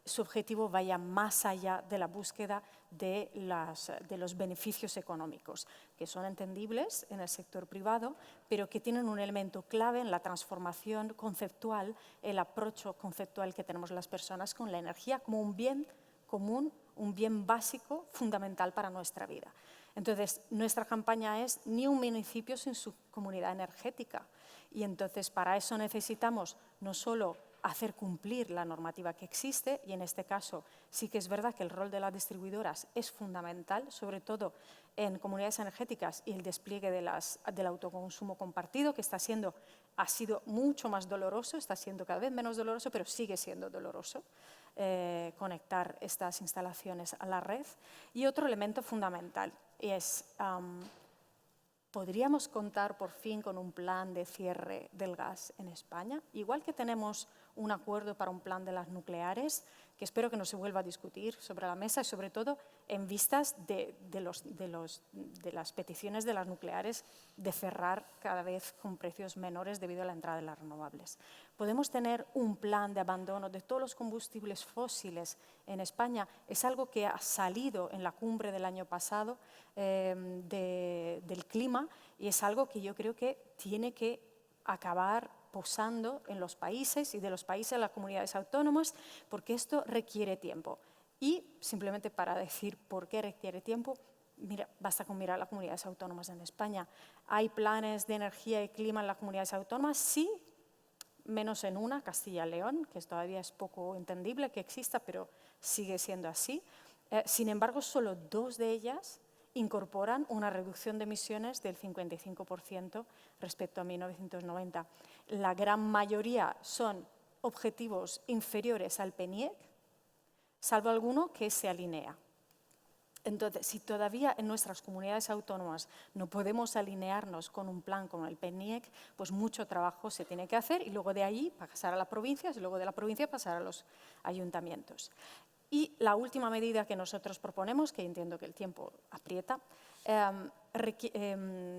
su objetivo vaya más allá de la búsqueda de los beneficios económicos, que son entendibles en el sector privado, pero que tienen un elemento clave en la transformación conceptual, el approach conceptual que tenemos las personas con la energía como un bien común, un bien básico, fundamental para nuestra vida. Entonces, nuestra campaña es ni un municipio sin su comunidad energética. Y entonces, para eso necesitamos no solo hacer cumplir la normativa que existe, y en este caso sí que es verdad que el rol de las distribuidoras es fundamental, sobre todo en comunidades energéticas y el despliegue del autoconsumo compartido, que ha sido mucho más doloroso, está siendo cada vez menos doloroso, pero sigue siendo doloroso conectar estas instalaciones a la red. Y otro elemento fundamental es, ¿podríamos contar por fin con un plan de cierre del gas en España? Igual que tenemos un acuerdo para un plan de las nucleares, que espero que no se vuelva a discutir sobre la mesa y sobre todo en vistas de las peticiones de las nucleares de cerrar cada vez con precios menores debido a la entrada de las renovables. ¿Podemos tener un plan de abandono de todos los combustibles fósiles en España? Es algo que ha salido en la cumbre del año pasado del clima y es algo que yo creo que tiene que acabar posando en los países y de los países a las comunidades autónomas, porque esto requiere tiempo. Y simplemente para decir por qué requiere tiempo, mira, basta con mirar las comunidades autónomas en España. ¿Hay planes de energía y clima en las comunidades autónomas? Sí, menos en una, Castilla y León, que todavía es poco entendible que exista, pero sigue siendo así. Sin embargo, solo 2 de ellas incorporan una reducción de emisiones del 55% respecto a 1990. La gran mayoría son objetivos inferiores al PNIEC, salvo alguno que se alinea. Entonces, si todavía en nuestras comunidades autónomas no podemos alinearnos con un plan como el PNIEC, pues mucho trabajo se tiene que hacer y luego de ahí pasar a las provincias y luego de la provincia pasar a los ayuntamientos. Y la última medida que nosotros proponemos, que entiendo que el tiempo aprieta,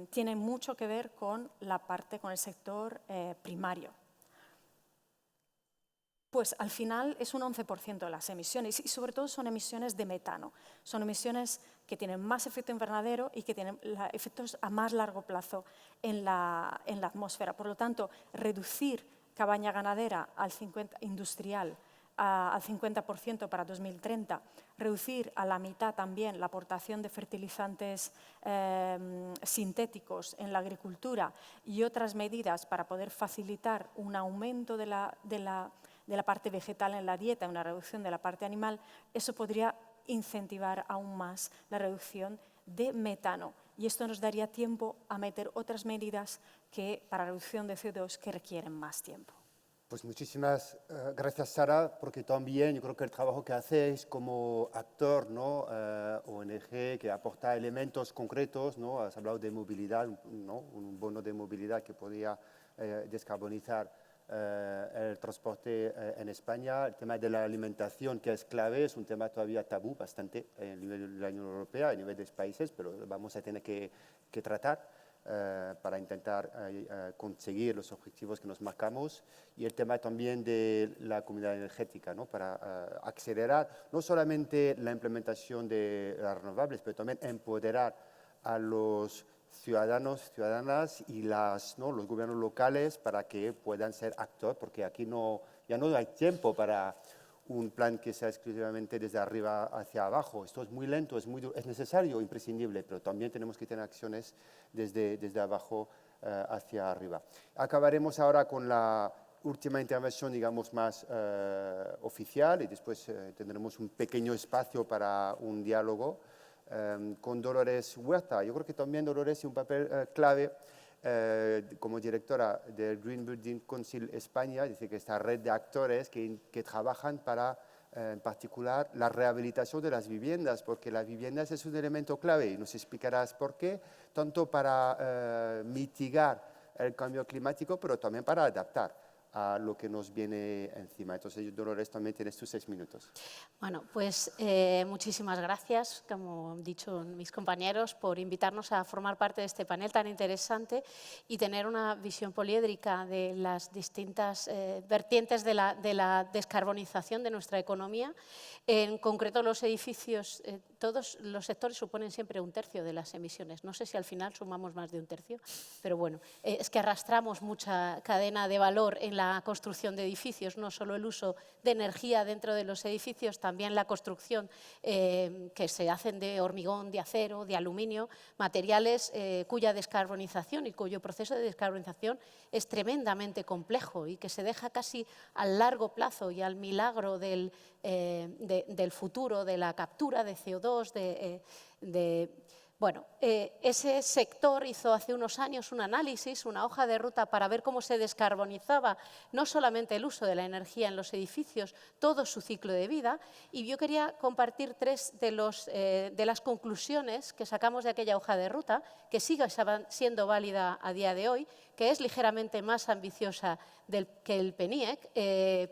tiene mucho que ver con la parte, con el sector primario. Pues al final es un 11% de las emisiones y sobre todo son emisiones de metano. Son emisiones que tienen más efecto invernadero y que tienen efectos a más largo plazo en la atmósfera. Por lo tanto, reducir cabaña ganadera industrial al 50% para 2030, reducir a la mitad también la aportación de fertilizantes sintéticos en la agricultura y otras medidas para poder facilitar un aumento de de la parte vegetal en la dieta, una reducción de la parte animal, eso podría incentivar aún más la reducción de metano. Y esto nos daría tiempo a meter otras medidas para reducción de CO2 que requieren más tiempo. Pues muchísimas gracias, Sara, porque también yo creo que el trabajo que hacéis como actor, ¿no? ONG, que aporta elementos concretos, ¿no? Has hablado de movilidad, ¿no? Un bono de movilidad que podría descarbonizar el transporte en España. El tema de la alimentación, que es clave, es un tema todavía tabú bastante a nivel de la Unión Europea, a nivel de los países, pero vamos a tener que tratar para intentar conseguir los objetivos que nos marcamos, y el tema también de la comunidad energética, ¿no? Para acelerar no solamente la implementación de las renovables, pero también empoderar a los ciudadanos, ciudadanas y los gobiernos locales para que puedan ser actores, porque aquí ya no hay tiempo para un plan que sea exclusivamente desde arriba hacia abajo. Esto es muy lento, es necesario, imprescindible, pero también tenemos que tener acciones desde abajo hacia arriba. Acabaremos ahora con la última intervención, digamos, más oficial, y después tendremos un pequeño espacio para un diálogo con Dolores Huerta. Yo creo que también Dolores tiene un papel clave como directora del Green Building Council España. Dice que esta red de actores que trabajan para, en particular, la rehabilitación de las viviendas, porque las viviendas es un elemento clave, y nos explicarás por qué, tanto para mitigar el cambio climático, pero también para adaptar a lo que nos viene encima. Entonces, Dolores, también tienes tus 6 minutos. Bueno, pues muchísimas gracias, como han dicho mis compañeros, por invitarnos a formar parte de este panel tan interesante y tener una visión poliédrica de las distintas vertientes de la descarbonización de nuestra economía. En concreto, los edificios, todos los sectores suponen siempre 1/3 de las emisiones. No sé si al final sumamos más de 1/3, pero bueno, es que arrastramos mucha cadena de valor en la construcción de edificios, no solo el uso de energía dentro de los edificios, también la construcción que se hacen de hormigón, de acero, de aluminio, materiales cuya descarbonización y cuyo proceso de descarbonización es tremendamente complejo y que se deja casi al largo plazo y al milagro del futuro, de la captura de CO2, Bueno, ese sector hizo hace unos años un análisis, una hoja de ruta para ver cómo se descarbonizaba no solamente el uso de la energía en los edificios, todo su ciclo de vida, y yo quería compartir 3 de las conclusiones que sacamos de aquella hoja de ruta, que sigue siendo válida a día de hoy, que es ligeramente más ambiciosa que el PNIEC,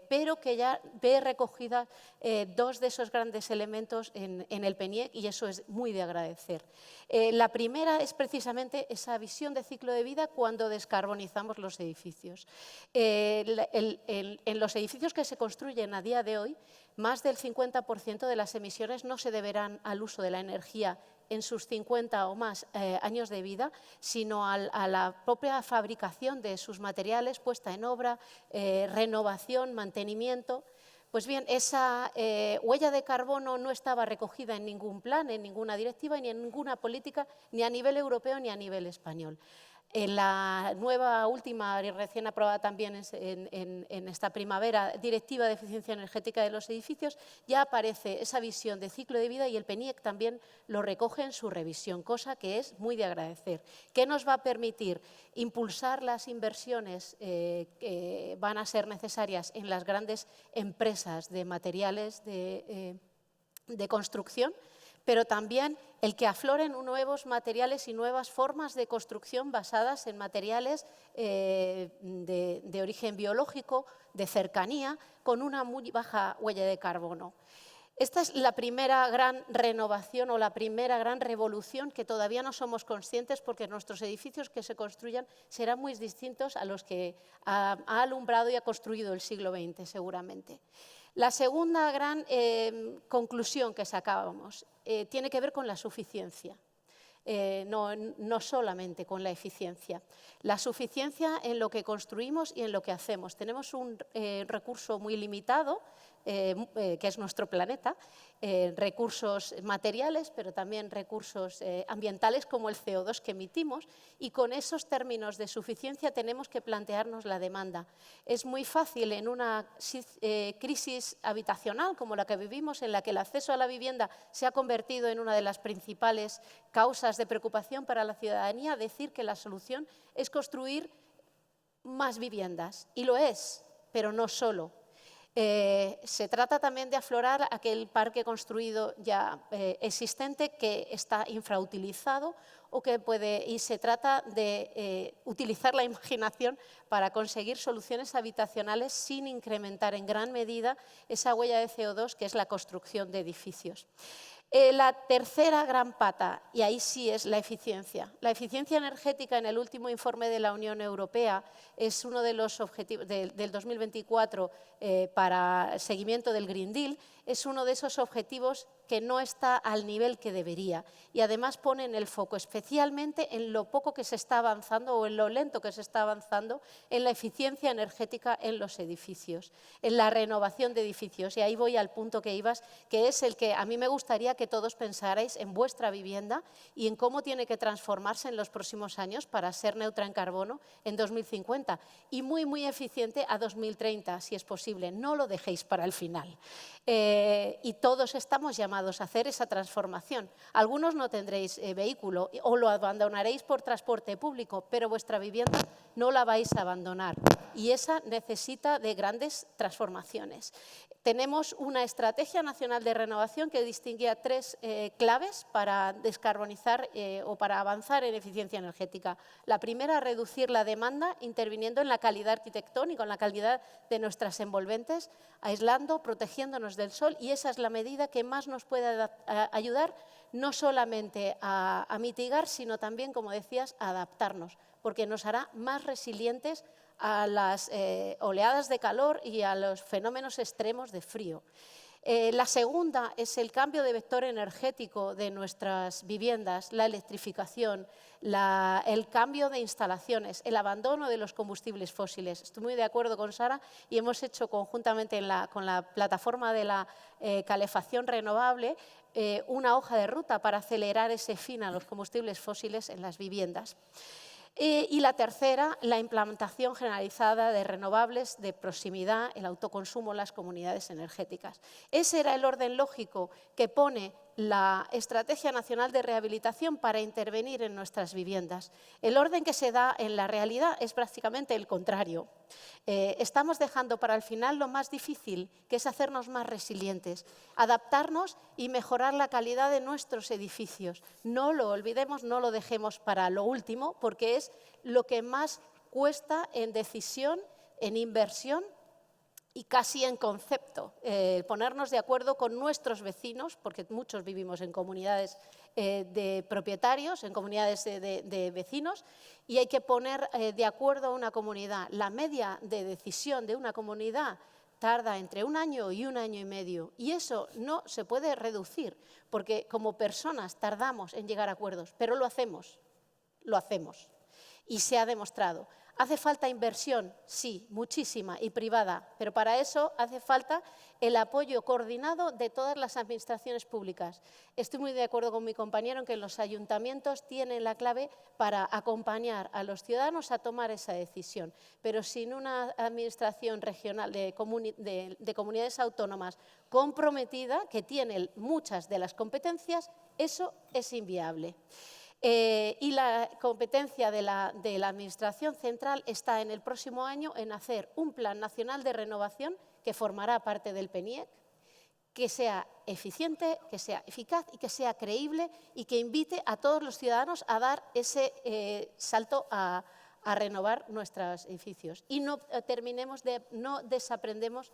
pero que ya ve recogidas 2 de esos grandes elementos en el PNIEC, y eso es muy de agradecer. La primera es precisamente esa visión de ciclo de vida cuando descarbonizamos los edificios. En los edificios que se construyen a día de hoy, más del 50% de las emisiones no se deberán al uso de la energía en sus 50 o más años de vida, sino a la propia fabricación de sus materiales, puesta en obra, renovación, mantenimiento. Pues bien, esa huella de carbono no estaba recogida en ningún plan, en ninguna directiva, ni en ninguna política, ni a nivel europeo ni a nivel español. En la nueva, última y recién aprobada también en esta primavera, Directiva de Eficiencia Energética de los Edificios, ya aparece esa visión de ciclo de vida, y el PNIEC también lo recoge en su revisión, cosa que es muy de agradecer. ¿Qué nos va a permitir? Impulsar las inversiones que van a ser necesarias en las grandes empresas de materiales de construcción, pero también el que afloren nuevos materiales y nuevas formas de construcción basadas en materiales de origen biológico, de cercanía, con una muy baja huella de carbono. Esta es la primera gran renovación o la primera gran revolución que todavía no somos conscientes, porque nuestros edificios que se construyan serán muy distintos a los que ha alumbrado y ha construido el siglo XX, seguramente. La segunda gran conclusión que sacábamos tiene que ver con la suficiencia, no solamente con la eficiencia. La suficiencia en lo que construimos y en lo que hacemos. Tenemos un recurso muy limitado, que es nuestro planeta, recursos materiales, pero también recursos ambientales como el CO2 que emitimos, y con esos términos de suficiencia tenemos que plantearnos la demanda. Es muy fácil en una crisis habitacional como la que vivimos, en la que el acceso a la vivienda se ha convertido en una de las principales causas de preocupación para la ciudadanía, decir que la solución es construir más viviendas, y lo es, pero no solo. Se trata también de aflorar aquel parque construido ya existente que está infrautilizado y se trata de utilizar la imaginación para conseguir soluciones habitacionales sin incrementar en gran medida esa huella de CO2 que es la construcción de edificios. La tercera gran pata, y ahí sí es la eficiencia. La eficiencia energética en el último informe de la Unión Europea es uno de los objetivos del 2024 para seguimiento del Green Deal, es uno de esos objetivos que no está al nivel que debería y además pone en el foco especialmente en lo poco que se está avanzando o en lo lento que se está avanzando en la eficiencia energética en los edificios, en la renovación de edificios. Y ahí voy al punto que ibas, que es el que a mí me gustaría que todos pensarais en vuestra vivienda y en cómo tiene que transformarse en los próximos años para ser neutra en carbono en 2050 y muy, muy eficiente a 2030, si es posible. No lo dejéis para el final. Y todos estamos llamados a hacer esa transformación. Algunos no tendréis vehículo o lo abandonaréis por transporte público, pero vuestra vivienda no la vais a abandonar y esa necesita de grandes transformaciones. Tenemos una estrategia nacional de renovación que distinguía tres claves para descarbonizar o para avanzar en eficiencia energética. La primera, reducir la demanda interviniendo en la calidad arquitectónica, en la calidad de nuestras envolventes, aislando, protegiéndonos del sol, y esa es la medida que más nos puede ayudar no solamente a mitigar, sino también, como decías, a adaptarnos, porque nos hará más resilientes a las oleadas de calor y a los fenómenos extremos de frío. La segunda es el cambio de vector energético de nuestras viviendas, la electrificación, el cambio de instalaciones, el abandono de los combustibles fósiles. Estoy muy de acuerdo con Sara y hemos hecho conjuntamente con la plataforma de la calefacción renovable una hoja de ruta para acelerar ese fin a los combustibles fósiles en las viviendas. Y la tercera, la implantación generalizada de renovables de proximidad, el autoconsumo en las comunidades energéticas. Ese era el orden lógico que pone la Estrategia Nacional de Rehabilitación para intervenir en nuestras viviendas. El orden que se da en la realidad es prácticamente el contrario. Estamos dejando para el final lo más difícil, que es hacernos más resilientes, adaptarnos y mejorar la calidad de nuestros edificios. No lo olvidemos, no lo dejemos para lo último, porque es lo que más cuesta en decisión, en inversión y casi en concepto, ponernos de acuerdo con nuestros vecinos, porque muchos vivimos en comunidades de propietarios, en comunidades de vecinos, y hay que poner de acuerdo a una comunidad. La media de decisión de una comunidad tarda entre 1 año y 1 año y medio, y eso no se puede reducir, porque como personas tardamos en llegar a acuerdos, pero lo hacemos, y se ha demostrado. ¿Hace falta inversión? Sí, muchísima y privada, pero para eso hace falta el apoyo coordinado de todas las administraciones públicas. Estoy muy de acuerdo con mi compañero en que los ayuntamientos tienen la clave para acompañar a los ciudadanos a tomar esa decisión, pero sin una administración regional de comunidades autónomas comprometida, que tiene muchas de las competencias, eso es inviable. Y la competencia de la Administración Central está en el próximo año en hacer un Plan Nacional de Renovación que formará parte del PNIEC, que sea eficiente, que sea eficaz y que sea creíble y que invite a todos los ciudadanos a dar ese salto a renovar nuestros edificios. Y no desaprendamos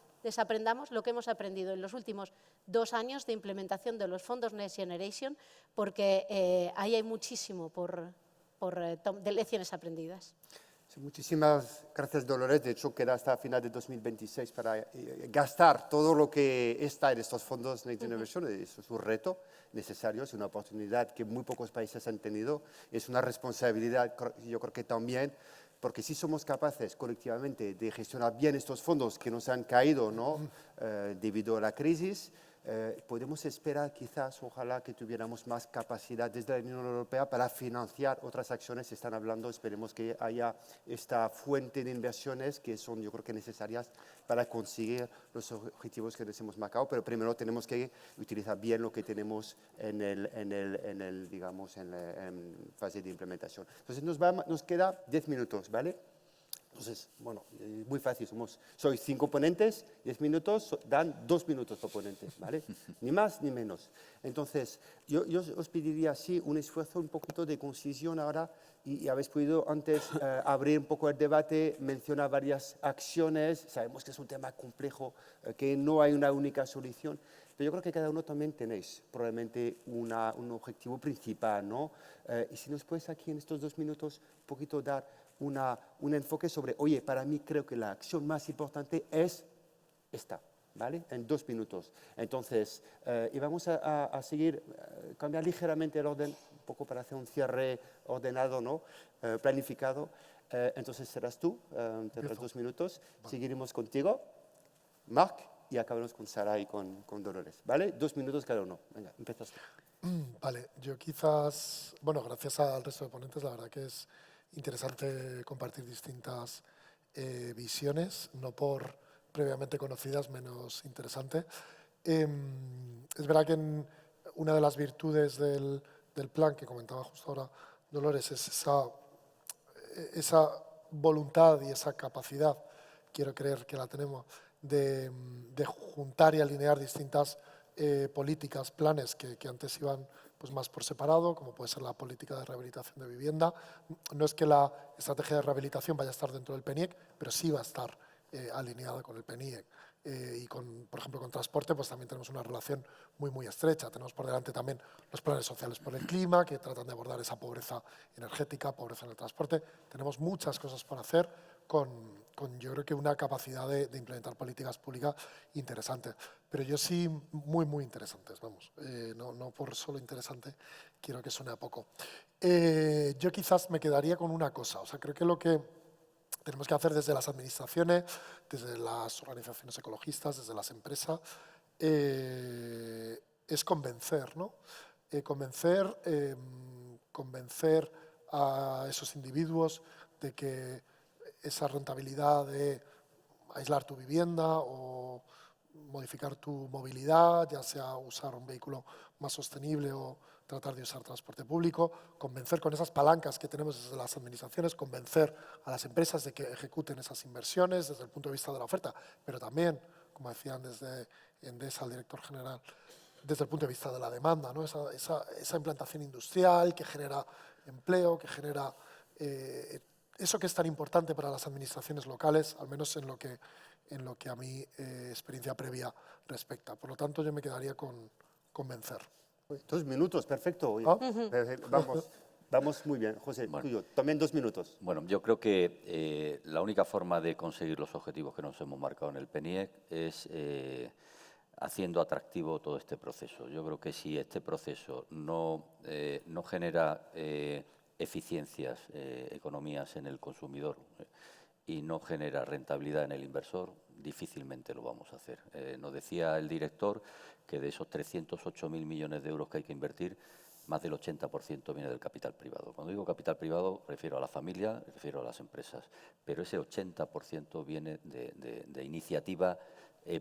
lo que hemos aprendido en los últimos 2 años de implementación de los fondos Next Generation, porque ahí hay muchísimo de lecciones aprendidas. Sí, muchísimas gracias, Dolores. De hecho, queda hasta final de 2026 para gastar todo lo que está en estos fondos Next Generation. Eso es un reto necesario, es una oportunidad que muy pocos países han tenido. Es una responsabilidad, yo creo que también porque si somos capaces colectivamente de gestionar bien estos fondos que nos han caído, ¿no? Debido a la crisis, podemos esperar quizás, ojalá que tuviéramos más capacidad desde la Unión Europea para financiar otras acciones. Se están hablando, esperemos que haya esta fuente de inversiones que son, yo creo que necesarias para conseguir los objetivos que nos hemos marcado, pero primero tenemos que utilizar bien lo que tenemos digamos, en fase de implementación. Entonces nos queda 10 minutos, ¿vale? Entonces, bueno, muy fácil, sois 5 ponentes, 10 minutos, dan 2 minutos por ponente, ¿vale? Ni más ni menos. Entonces, yo os pediría, sí, un esfuerzo, un poquito de concisión ahora, y habéis podido antes abrir un poco el debate, mencionar varias acciones, sabemos que es un tema complejo, que no hay una única solución, pero yo creo que cada uno también tenéis probablemente un objetivo principal, ¿no? Y si nos puedes aquí en estos 2 minutos un poquito dar un enfoque sobre, oye, para mí creo que la acción más importante es esta, ¿vale? En 2 minutos. Entonces, y vamos a seguir, cambiar ligeramente el orden, un poco para hacer un cierre ordenado, ¿no? Planificado. Entonces, serás tú, tendrás 2 minutos. Vale. Seguiremos contigo, Marc, y acabamos con Sara y con Dolores, ¿vale? 2 minutos cada uno. Venga, empiezas tú. Vale, yo quizás, bueno, gracias al resto de ponentes, la verdad que es interesante compartir distintas visiones, no por previamente conocidas, menos interesante. Es verdad que una de las virtudes del plan que comentaba justo ahora Dolores es esa voluntad y esa capacidad, quiero creer que la tenemos, de juntar y alinear distintas políticas, planes que antes iban pues más por separado, como puede ser la política de rehabilitación de vivienda. No es que la estrategia de rehabilitación vaya a estar dentro del PNIEC, pero sí va a estar alineada con el PNIEC. Y por ejemplo, con transporte, pues también tenemos una relación muy estrecha. Tenemos por delante también los planes sociales por el clima, que tratan de abordar esa pobreza energética, pobreza en el transporte. Tenemos muchas cosas por hacer con yo creo que una capacidad de implementar políticas públicas interesantes. Pero yo sí, muy interesantes, vamos. No por solo interesante, quiero que suene a poco. Yo quizás me quedaría con una cosa. O sea, creo que lo que tenemos que hacer desde las administraciones, desde las organizaciones ecologistas, desde las empresas, es convencer, ¿no? Convencer a esos individuos de que esa rentabilidad de aislar tu vivienda o modificar tu movilidad, ya sea usar un vehículo más sostenible o tratar de usar transporte público, convencer con esas palancas que tenemos desde las administraciones, convencer a las empresas de que ejecuten esas inversiones desde el punto de vista de la oferta, pero también, como decían desde Endesa, el director general, desde el punto de vista de la demanda, ¿no? esa implantación industrial que genera empleo, que genera eso que es tan importante para las administraciones locales, al menos en lo que a mi experiencia previa respecta. Por lo tanto, yo me quedaría con convencer. 2 minutos, perfecto. Vamos muy bien. José, bueno, tuyo, también 2 minutos. Bueno, yo creo que la única forma de conseguir los objetivos que nos hemos marcado en el PNIEC es haciendo atractivo todo este proceso. Yo creo que si este proceso no genera eficiencias, economías en el consumidor y no genera rentabilidad en el inversor, difícilmente lo vamos a hacer. Nos decía el director que de esos 308.000 millones de euros que hay que invertir, más del 80% viene del capital privado. Cuando digo capital privado, refiero a la familia, refiero a las empresas, pero ese 80% viene de iniciativa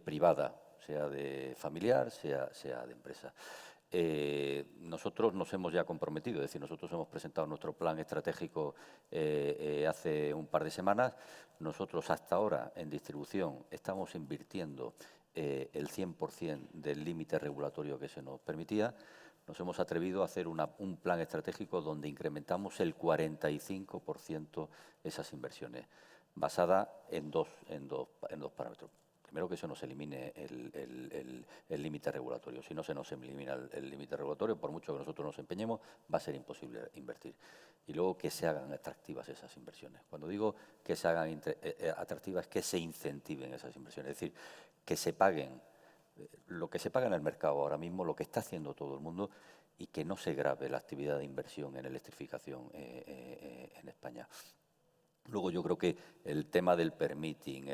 privada, sea de familiar, sea de empresa. Nosotros nos hemos ya comprometido, es decir, nosotros hemos presentado nuestro plan estratégico hace un par de semanas. Nosotros hasta ahora en distribución estamos invirtiendo el 100% del límite regulatorio que se nos permitía. Nos hemos atrevido a hacer un plan estratégico donde incrementamos el 45% esas inversiones, basada en dos parámetros. Primero, que se nos elimine el límite regulatorio. Si no se nos elimina el límite regulatorio, por mucho que nosotros nos empeñemos, va a ser imposible invertir. Y luego, que se hagan atractivas esas inversiones. Cuando digo que se hagan atractivas, que se incentiven esas inversiones. Es decir, que se paguen lo que se paga en el mercado ahora mismo, lo que está haciendo todo el mundo, y que no se grave la actividad de inversión en electrificación en España. Luego yo creo que el tema del permitting,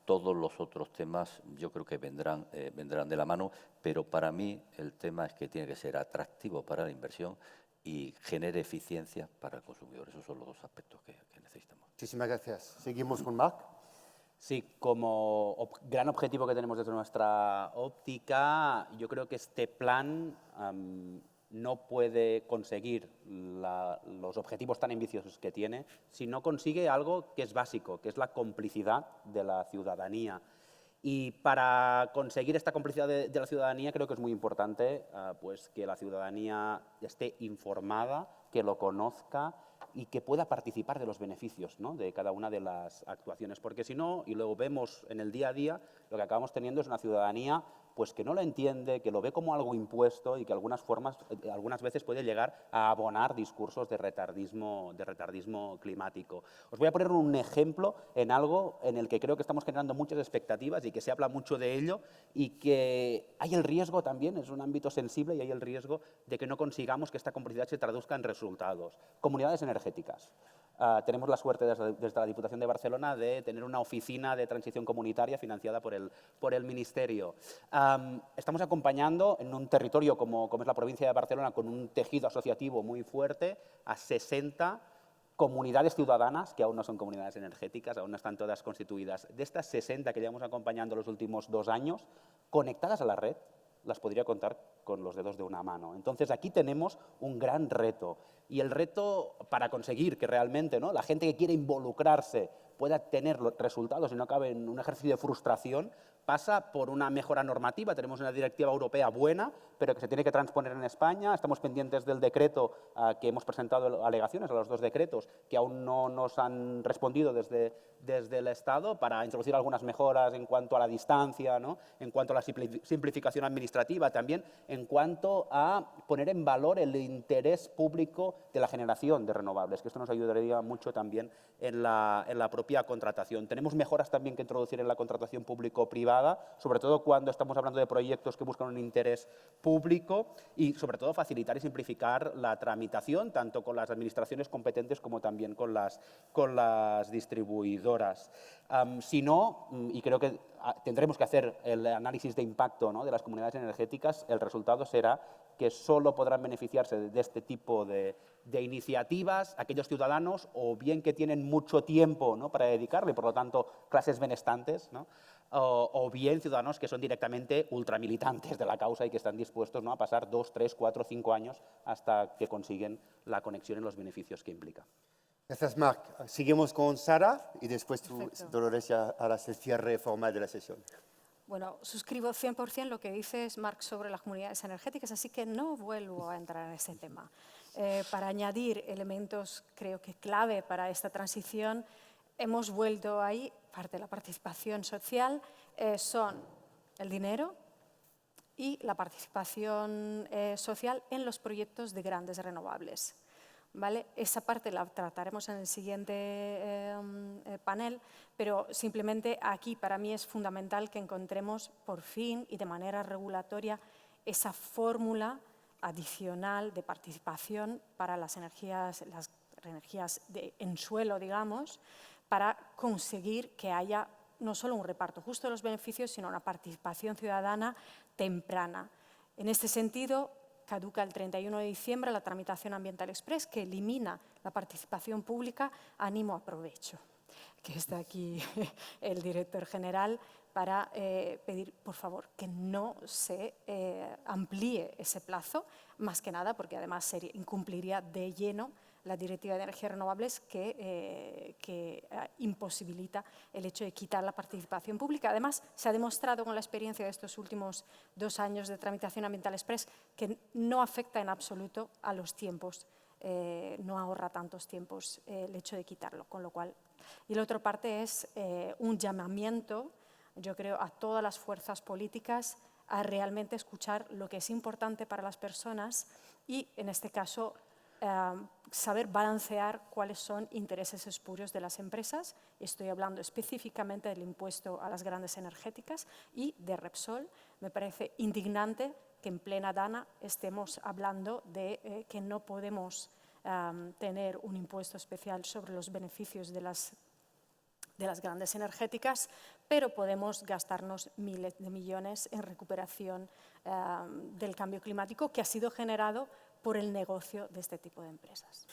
todos los otros temas, yo creo que vendrán de la mano, pero para mí el tema es que tiene que ser atractivo para la inversión y genere eficiencia para el consumidor. Esos son los dos aspectos que necesitamos. Muchísimas gracias. Seguimos con Marc. Sí, como gran objetivo que tenemos desde nuestra óptica, yo creo que este plan no puede conseguir los objetivos tan ambiciosos que tiene si no consigue algo que es básico, que es la complicidad de la ciudadanía. Y para conseguir esta complicidad de la ciudadanía creo que es muy importante pues que la ciudadanía esté informada, que lo conozca y que pueda participar de los beneficios, ¿no?, de cada una de las actuaciones. Porque si no, y luego vemos en el día a día, lo que acabamos teniendo es una ciudadanía pues que no lo entiende, que lo ve como algo impuesto y que algunas veces puede llegar a abonar discursos de retardismo climático. Os voy a poner un ejemplo en algo en el que creo que estamos generando muchas expectativas y que se habla mucho de ello y que hay el riesgo también, es un ámbito sensible y hay el riesgo de que no consigamos que esta complicidad se traduzca en resultados. Comunidades energéticas. Tenemos la suerte desde la Diputación de Barcelona de tener una oficina de transición comunitaria financiada por el Ministerio. Estamos acompañando en un territorio como es la provincia de Barcelona, con un tejido asociativo muy fuerte, a 60 comunidades ciudadanas que aún no son comunidades energéticas, aún no están todas constituidas. De estas 60 que llevamos acompañando los últimos 2 años, conectadas a la red, las podría contar con los dedos de una mano. Entonces, aquí tenemos un gran reto. Y el reto para conseguir que realmente, ¿no?, la gente que quiere involucrarse pueda tener resultados y no acabe en un ejercicio de frustración, pasa por una mejora normativa. Tenemos una directiva europea buena, pero que se tiene que transponer en España. Estamos pendientes del decreto que hemos presentado alegaciones a los 2 decretos que aún no nos han respondido desde el Estado para introducir algunas mejoras en cuanto a la distancia, ¿no?, en cuanto a la simplificación administrativa, también en cuanto a poner en valor el interés público de la generación de renovables, que esto nos ayudaría mucho también en la propia contratación. Tenemos mejoras también que introducir en la contratación público-privada, sobre todo cuando estamos hablando de proyectos que buscan un interés público y, sobre todo, facilitar y simplificar la tramitación, tanto con las administraciones competentes como también con las distribuidoras. Si no, y creo que tendremos que hacer el análisis de impacto, ¿no?, de las comunidades energéticas, el resultado será que solo podrán beneficiarse de este tipo de iniciativas aquellos ciudadanos o bien que tienen mucho tiempo, ¿no?, para dedicarle, por lo tanto, clases benestantes, ¿no?, o bien ciudadanos que son directamente ultramilitantes de la causa y que están dispuestos, ¿no?, a pasar 2, 3, 4, 5 años hasta que consiguen la conexión y los beneficios que implica. Gracias, Marc. Seguimos con Sara y después tú, Perfecto. Dolores, ya harás el cierre formal de la sesión. Bueno, suscribo 100% lo que dices, Marc, sobre las comunidades energéticas, así que no vuelvo a entrar en ese tema. Para añadir elementos, creo que clave para esta transición, hemos vuelto ahí, parte de la participación social, son el dinero y la participación social en los proyectos de grandes renovables. ¿Vale? Esa parte la trataremos en el siguiente panel, pero simplemente aquí para mí es fundamental que encontremos por fin y de manera regulatoria esa fórmula adicional de participación para las energías en suelo, digamos, para conseguir que haya no solo un reparto justo de los beneficios, sino una participación ciudadana temprana. En este sentido, caduca el 31 de diciembre la tramitación ambiental express que elimina la participación pública. Animo a Provecho, que está aquí el director general, para pedir, por favor, que no se amplíe ese plazo, más que nada porque además incumpliría de lleno la Directiva de Energías Renovables que imposibilita el hecho de quitar la participación pública. Además, se ha demostrado con la experiencia de estos últimos 2 años de tramitación ambiental express que no afecta en absoluto a los tiempos, no ahorra tantos tiempos el hecho de quitarlo, con lo cual. Y la otra parte es un llamamiento, yo creo, a todas las fuerzas políticas a realmente escuchar lo que es importante para las personas y, en este caso, saber balancear cuáles son intereses espurios de las empresas. Estoy hablando específicamente del impuesto a las grandes energéticas y de Repsol. Me parece indignante que en plena Dana estemos hablando de que no podemos tener un impuesto especial sobre los beneficios de las grandes energéticas, pero podemos gastarnos miles de millones en recuperación del cambio climático que ha sido generado por el negocio de este tipo de empresas.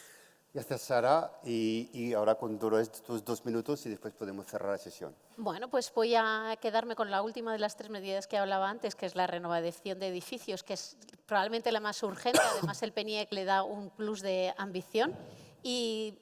Gracias, Sara. Y ahora con todos estos 2 minutos y después podemos cerrar la sesión. Bueno, pues voy a quedarme con la última de las 3 medidas que hablaba antes, que es la renovación de edificios, que es probablemente la más urgente. Además, el PNIEC le da un plus de ambición. Y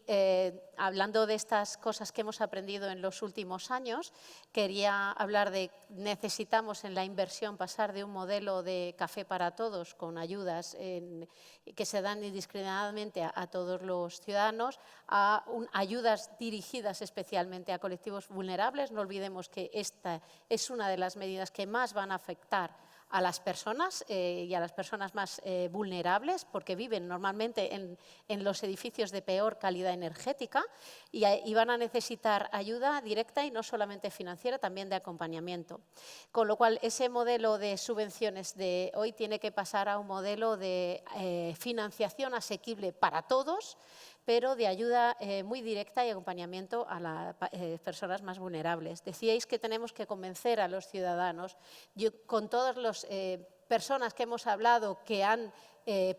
hablando de estas cosas que hemos aprendido en los últimos años, quería hablar de necesitamos en la inversión pasar de un modelo de café para todos con ayudas que se dan indiscriminadamente a todos los ciudadanos a ayudas dirigidas especialmente a colectivos vulnerables. No olvidemos que esta es una de las medidas que más van a afectar a las personas y a las personas más vulnerables, porque viven normalmente en los edificios de peor calidad energética y van a necesitar ayuda directa y no solamente financiera, también de acompañamiento. Con lo cual, ese modelo de subvenciones de hoy tiene que pasar a un modelo de financiación asequible para todos, pero de ayuda muy directa y acompañamiento a las personas más vulnerables. Decíais que tenemos que convencer a los ciudadanos. Yo, con todas las personas que hemos hablado que han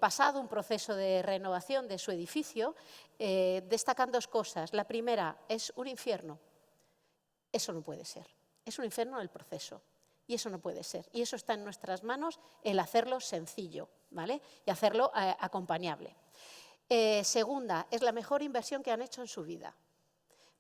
pasado un proceso de renovación de su edificio, destacan 2 cosas. La primera, es un infierno. Eso no puede ser. Es un infierno el proceso. Y eso no puede ser. Y eso está en nuestras manos, el hacerlo sencillo, ¿vale? Y hacerlo acompañable. Segunda, es la mejor inversión que han hecho en su vida,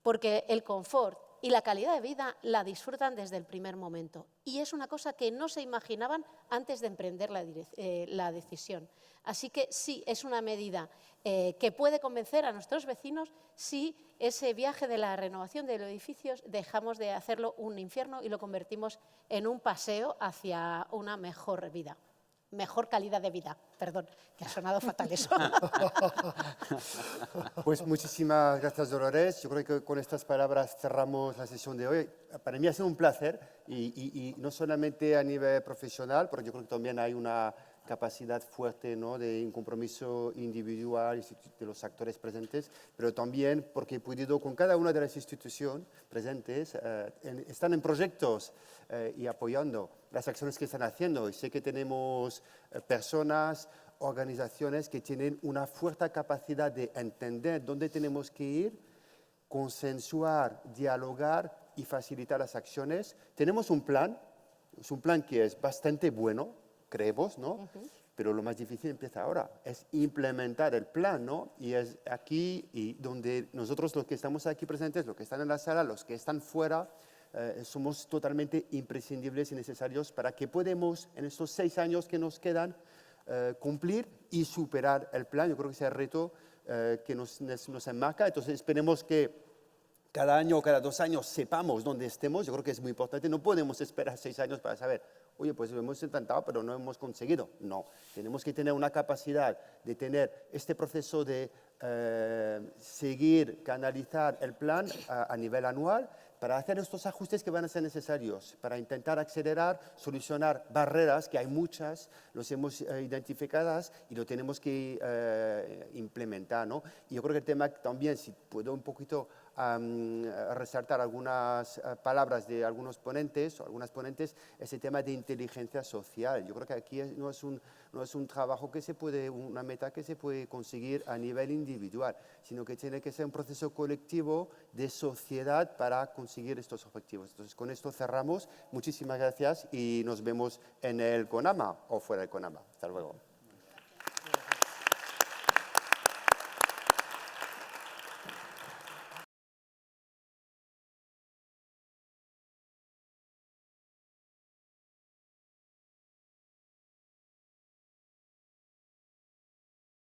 porque el confort y la calidad de vida la disfrutan desde el primer momento. Y es una cosa que no se imaginaban antes de emprender la decisión. Así que sí, es una medida que puede convencer a nuestros vecinos si ese viaje de la renovación de los edificios dejamos de hacerlo un infierno y lo convertimos en un paseo hacia una mejor vida. Mejor calidad de vida, perdón, que ha sonado fatal eso. Pues muchísimas gracias, Dolores. Yo creo que con estas palabras cerramos la sesión de hoy. Para mí ha sido un placer y no solamente a nivel profesional, porque yo creo que también hay una capacidad fuerte, ¿no?, de un compromiso individual de los actores presentes, pero también porque he podido con cada una de las instituciones presentes, están en proyectos y apoyando las acciones que están haciendo. Y sé que tenemos personas, organizaciones que tienen una fuerte capacidad de entender dónde tenemos que ir, consensuar, dialogar y facilitar las acciones. Tenemos un plan, es un plan que es bastante bueno, creemos, ¿no? Pero lo más difícil empieza ahora, es implementar el plan, ¿no? Y es aquí y donde nosotros los que estamos aquí presentes, los que están en la sala, los que están fuera, somos totalmente imprescindibles y necesarios para que podamos en estos 6 años que nos quedan cumplir y superar el plan. Yo creo que ese es el reto que nos enmarca. Entonces esperemos que cada año o cada 2 años sepamos dónde estemos. Yo creo que es muy importante. No podemos esperar 6 años para saber, oye, pues lo hemos intentado, pero no hemos conseguido. No, tenemos que tener una capacidad de tener este proceso de seguir, canalizar el plan a nivel anual para hacer estos ajustes que van a ser necesarios, para intentar acelerar, solucionar barreras, que hay muchas, los hemos identificadas y lo tenemos que implementar, ¿no? Y yo creo que el tema también, si puedo un poquito resaltar algunas palabras de algunos ponentes o algunas ponentes, ese tema de inteligencia social. Yo creo que aquí no es un trabajo que se puede, una meta que se puede conseguir a nivel individual, sino que tiene que ser un proceso colectivo de sociedad para conseguir estos objetivos. Entonces, con esto cerramos. Muchísimas gracias y nos vemos en el CONAMA o fuera del CONAMA. Hasta luego.